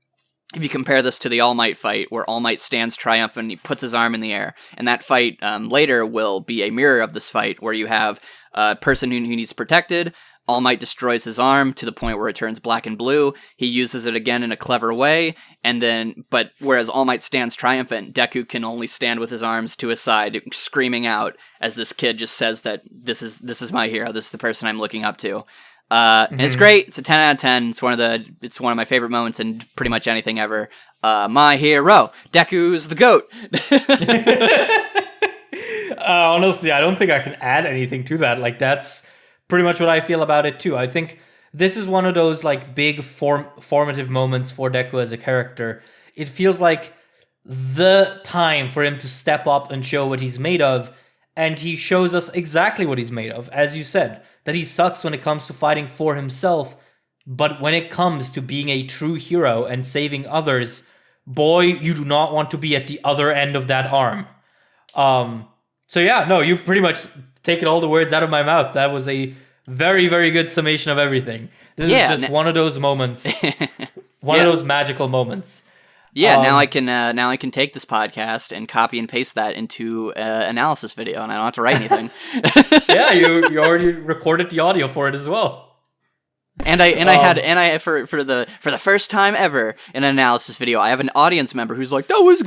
if you compare this to the All Might fight, where All Might stands triumphant and he puts his arm in the air, and that fight later will be a mirror of this fight, where you have a person who needs protected, All Might destroys his arm to the point where it turns black and blue. He uses it again in a clever way, and then, but whereas All Might stands triumphant, Deku can only stand with his arms to his side, screaming out as this kid just says that this is my hero. This is the person I'm looking up to. And it's great. It's a 10 out of 10. It's one of my favorite moments in pretty much anything ever. My hero, Deku's the GOAT. Honestly, I don't think I can add anything to that. Like, that's pretty much what I feel about it too. I think this is one of those, like, big formative moments for Deku as a character. It feels like the time for him to step up and show what he's made of, and he shows us exactly what he's made of. As you said, that he sucks when it comes to fighting for himself, but when it comes to being a true hero and saving others, boy, you do not want to be at the other end of that arm. So yeah, no, you've pretty much taken all the words out of my mouth. That was a very, very good summation of everything. This is just one of those moments, one of those magical moments. Yeah, now I can take this podcast and copy and paste that into an analysis video, and I don't have to write anything. Yeah, you already recorded the audio for it as well. And I had for the first time ever in an analysis video, I have an audience member who's like, that was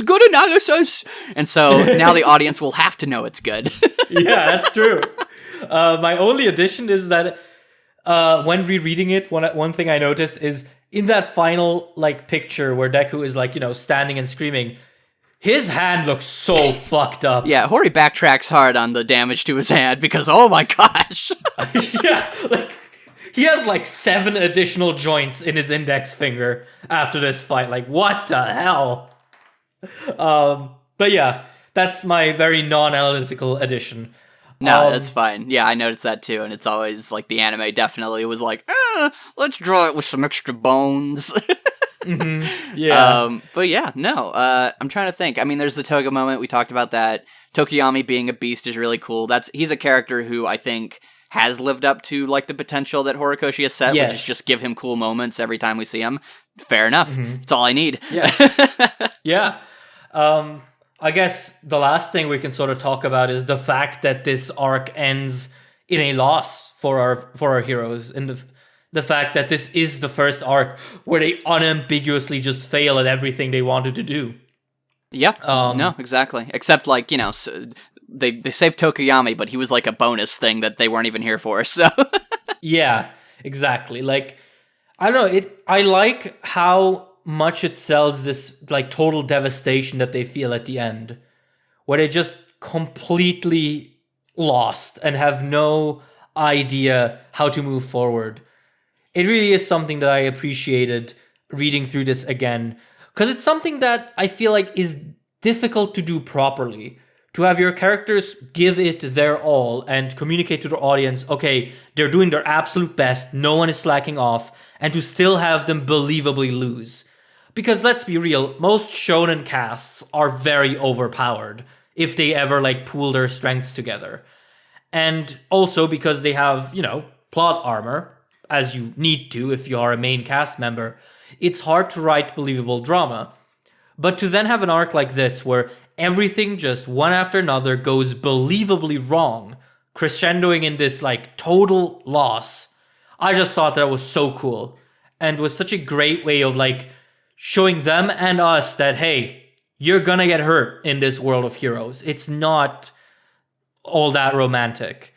good analysis, and so now the audience will have to know it's good. Yeah, that's true. My only addition is that when rereading it, one thing I noticed is in that final, like, picture where Deku is, like, standing and screaming, his hand looks so fucked up. Yeah, Hori backtracks hard on the damage to his hand because, oh my gosh. Yeah, like, he has, like, 7 additional joints in his index finger after this fight. Like, what the hell? But yeah, that's my very non-analytical addition. No, that's fine. Yeah, I noticed that too, and it's always, like, the anime definitely was like, let's draw it with some extra bones. Yeah. But yeah, no, I'm trying to think. I mean, there's the Toga moment, we talked about that. Tokoyami being a beast is really cool. He's a character who I think has lived up to, like, the potential that Horikoshi has set, which is just give him cool moments every time we see him. Fair enough. It's all I need. Yeah. Yeah. I guess the last thing we can sort of talk about is the fact that this arc ends in a loss for our heroes, and the fact that this is the first arc where they unambiguously just fail at everything they wanted to do. Yeah, no, exactly. Except, like, they saved Tokuyami, but he was like a bonus thing that they weren't even here for. So Yeah, exactly. Like, I don't know, I like how much it sells this like total devastation that they feel at the end, where they just completely lost and have no idea how to move forward. It really is something that I appreciated reading through this again, because it's something that I feel like is difficult to do properly. To have your characters give it their all and communicate to the audience, okay, they're doing their absolute best, no one is slacking off, and to still have them believably lose. Because let's be real, most shonen casts are very overpowered if they ever like pool their strengths together. And also because they have, plot armor, as you need to if you are a main cast member, it's hard to write believable drama. But to then have an arc like this where everything just one after another goes believably wrong, crescendoing in this like total loss, I just thought that was so cool. And was such a great way of like showing them and us that, hey, you're gonna get hurt in this world of heroes. It's not all that romantic.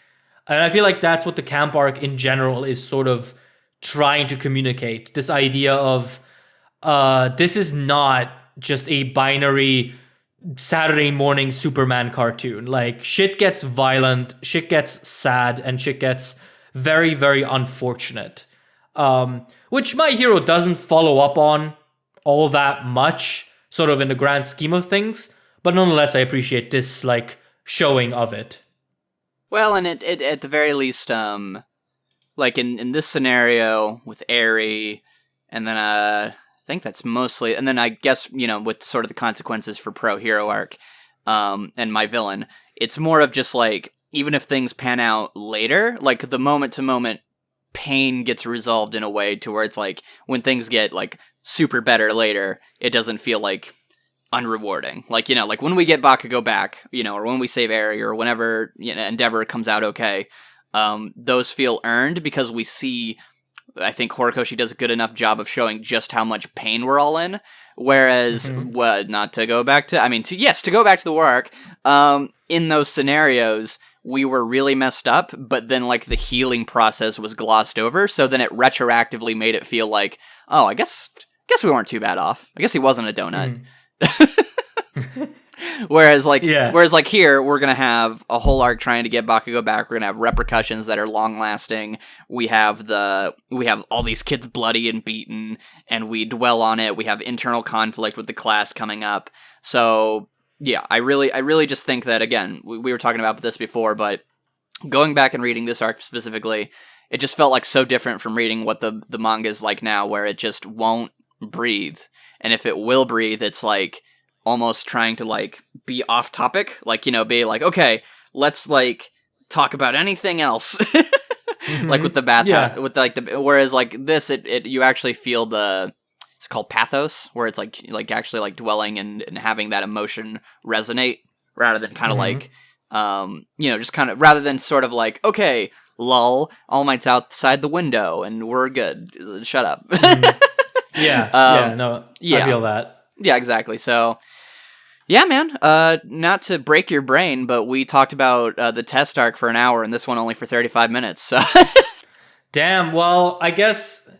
And I feel like that's what the camp arc in general is sort of trying to communicate. This idea of this is not just a binary Saturday morning Superman cartoon. Like, shit gets violent, shit gets sad, and shit gets very, very unfortunate. Which My Hero doesn't follow up on all that much, sort of in the grand scheme of things. But nonetheless, I appreciate this, like, showing of it. well, and it at the very least, like in this scenario with Eri, and then I think that's mostly, and then I guess with sort of the consequences for Pro Hero arc, and My Villain, it's more of just like even if things pan out later, like the moment to moment pain gets resolved in a way to where it's like when things get like super better later, it doesn't feel like unrewarding. Like, like when we get Bakugo back, or when we save Eri, or whenever, Endeavor comes out okay, those feel earned because we see, I think Horikoshi does a good enough job of showing just how much pain we're all in. Whereas, not to go back to, to go back to the war arc, in those scenarios, we were really messed up, but then like the healing process was glossed over, so then it retroactively made it feel like, oh, I guess we weren't too bad off. I guess he wasn't a donut. Whereas here we're gonna have a whole arc trying to get Bakugo back. We're gonna have repercussions that are long lasting. We have all these kids bloody and beaten, and we dwell on it. We have internal conflict with the class coming up. So yeah, I really just think that, again, we were talking about this before, but going back and reading this arc specifically, it just felt like so different from reading what the manga is like now, where it just won't breathe. And if it will breathe, it's like almost trying to like be off topic, like, be like, okay, let's like talk about anything else. Like with the bath, with like whereas like this, it you actually feel it's called pathos, where it's like actually like dwelling and having that emotion resonate rather than kind of like, just kind of, rather than sort of like, okay, lull, All Might's outside the window and we're good. Shut up. I feel that. Yeah, exactly. So, yeah, man, not to break your brain, but we talked about the test arc for an hour and this one only for 35 minutes. So. Damn, well, I guess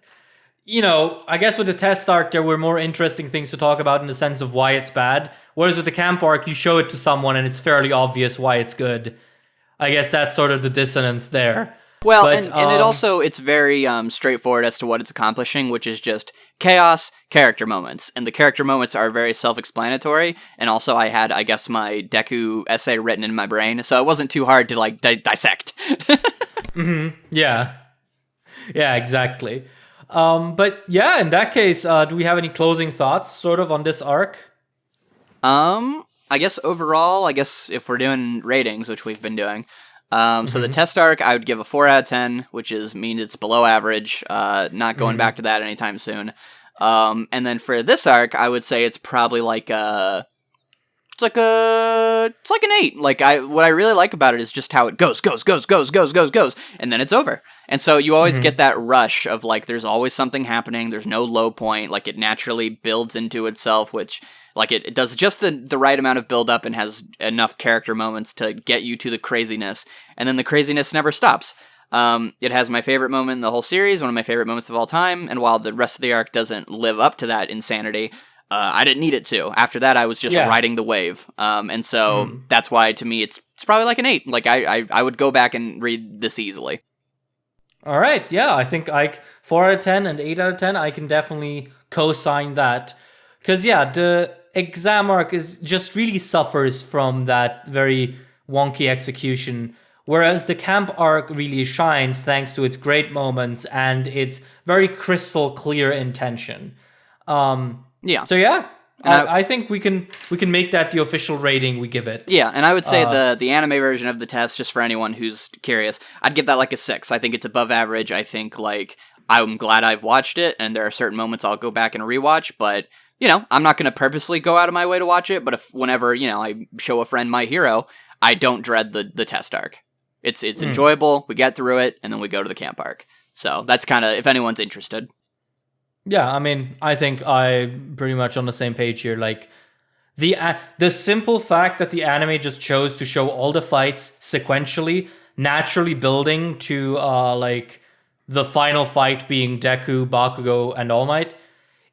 with the test arc, there were more interesting things to talk about in the sense of why it's bad. Whereas with the camp arc, you show it to someone and it's fairly obvious why it's good. I guess that's sort of the dissonance there. Well, but, and it also, it's very straightforward as to what it's accomplishing, which is just chaos, character moments. And the character moments are very self-explanatory. And also I had, I guess, my Deku essay written in my brain, so it wasn't too hard to, like, dissect. Yeah. Yeah, exactly. But yeah, in that case, do we have any closing thoughts, sort of, on this arc? I guess overall, if we're doing ratings, which we've been doing, so the test arc, I would give a 4 out of 10, which means it's below average, not going back to that anytime soon. And then for this arc, I would say it's probably like it's like an 8. Like what I really like about it is just how it goes, and then it's over. And so you always get that rush of like, there's always something happening. There's no low point. Like it naturally builds into itself, which like it does just the right amount of build up and has enough character moments to get you to the craziness. And then the craziness never stops. It has my favorite moment in the whole series, one of my favorite moments of all time. And while the rest of the arc doesn't live up to that insanity, I didn't need it to. After that, I was just riding the wave. And so that's why, to me, it's probably like an 8. Like, I would go back and read this easily. All right. Yeah, I think 4 out of 10 and 8 out of 10, I can definitely co-sign that. Because, yeah, the exam arc just really suffers from that very wonky execution, whereas the camp arc really shines thanks to its great moments and its very crystal clear intention. Yeah. So yeah, I think we can make that the official rating we give it. Yeah, and I would say the anime version of the test, just for anyone who's curious, I'd give that like a 6. I think it's above average. I think like I'm glad I've watched it, and there are certain moments I'll go back and rewatch, but you know, I'm not going to purposely go out of my way to watch it. But if whenever I show a friend My Hero, I don't dread the test arc. It's enjoyable. We get through it, and then we go to the camp arc. So that's kind of if anyone's interested. Yeah, I mean, I think I'm pretty much on the same page here. Like, the simple fact that the anime just chose to show all the fights sequentially, naturally building to, like, the final fight being Deku, Bakugo, and All Might,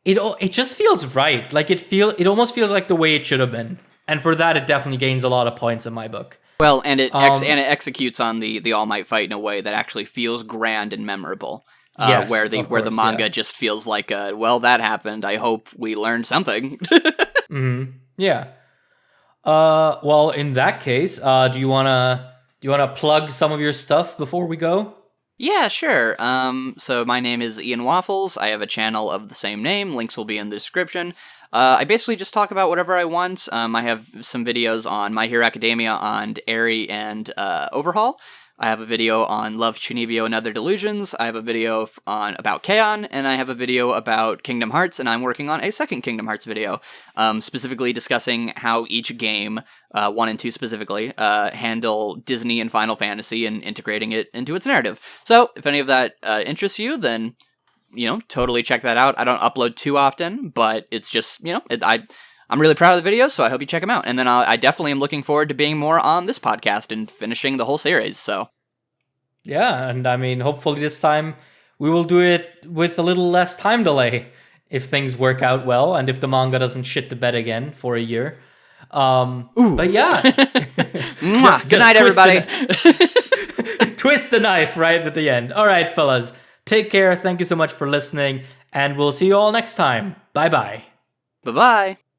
it just feels right. Like, it almost feels like the way it should have been. And for that, it definitely gains a lot of points in my book. Well, and it executes on the All Might fight in a way that actually feels grand and memorable. Yes, where the manga just feels like that happened. I hope we learned something. Yeah. Well, in that case, do you wanna plug some of your stuff before we go? Yeah, sure. So my name is IanWaffles. I have a channel of the same name. Links will be in the description. I basically just talk about whatever I want. I have some videos on My Hero Academia, on Eri and Overhaul. I have a video on Love, Chunibyo, and Other Delusions. I have a video about K-On! And I have a video about Kingdom Hearts, and I'm working on a second Kingdom Hearts video, specifically discussing how each game, 1 and 2 specifically, handle Disney and Final Fantasy and integrating it into its narrative. So, if any of that interests you, then, totally check that out. I don't upload too often, but it's just, I'm really proud of the videos, so I hope you check them out. And then I definitely am looking forward to being more on this podcast and finishing the whole series, so. Yeah, and I mean, hopefully this time we will do it with a little less time delay if things work out well and if the manga doesn't shit the bed again for a year. But yeah. Good night, everybody. Twist the knife right at the end. All right, fellas. Take care. Thank you so much for listening, and we'll see you all next time. Bye-bye. Bye-bye.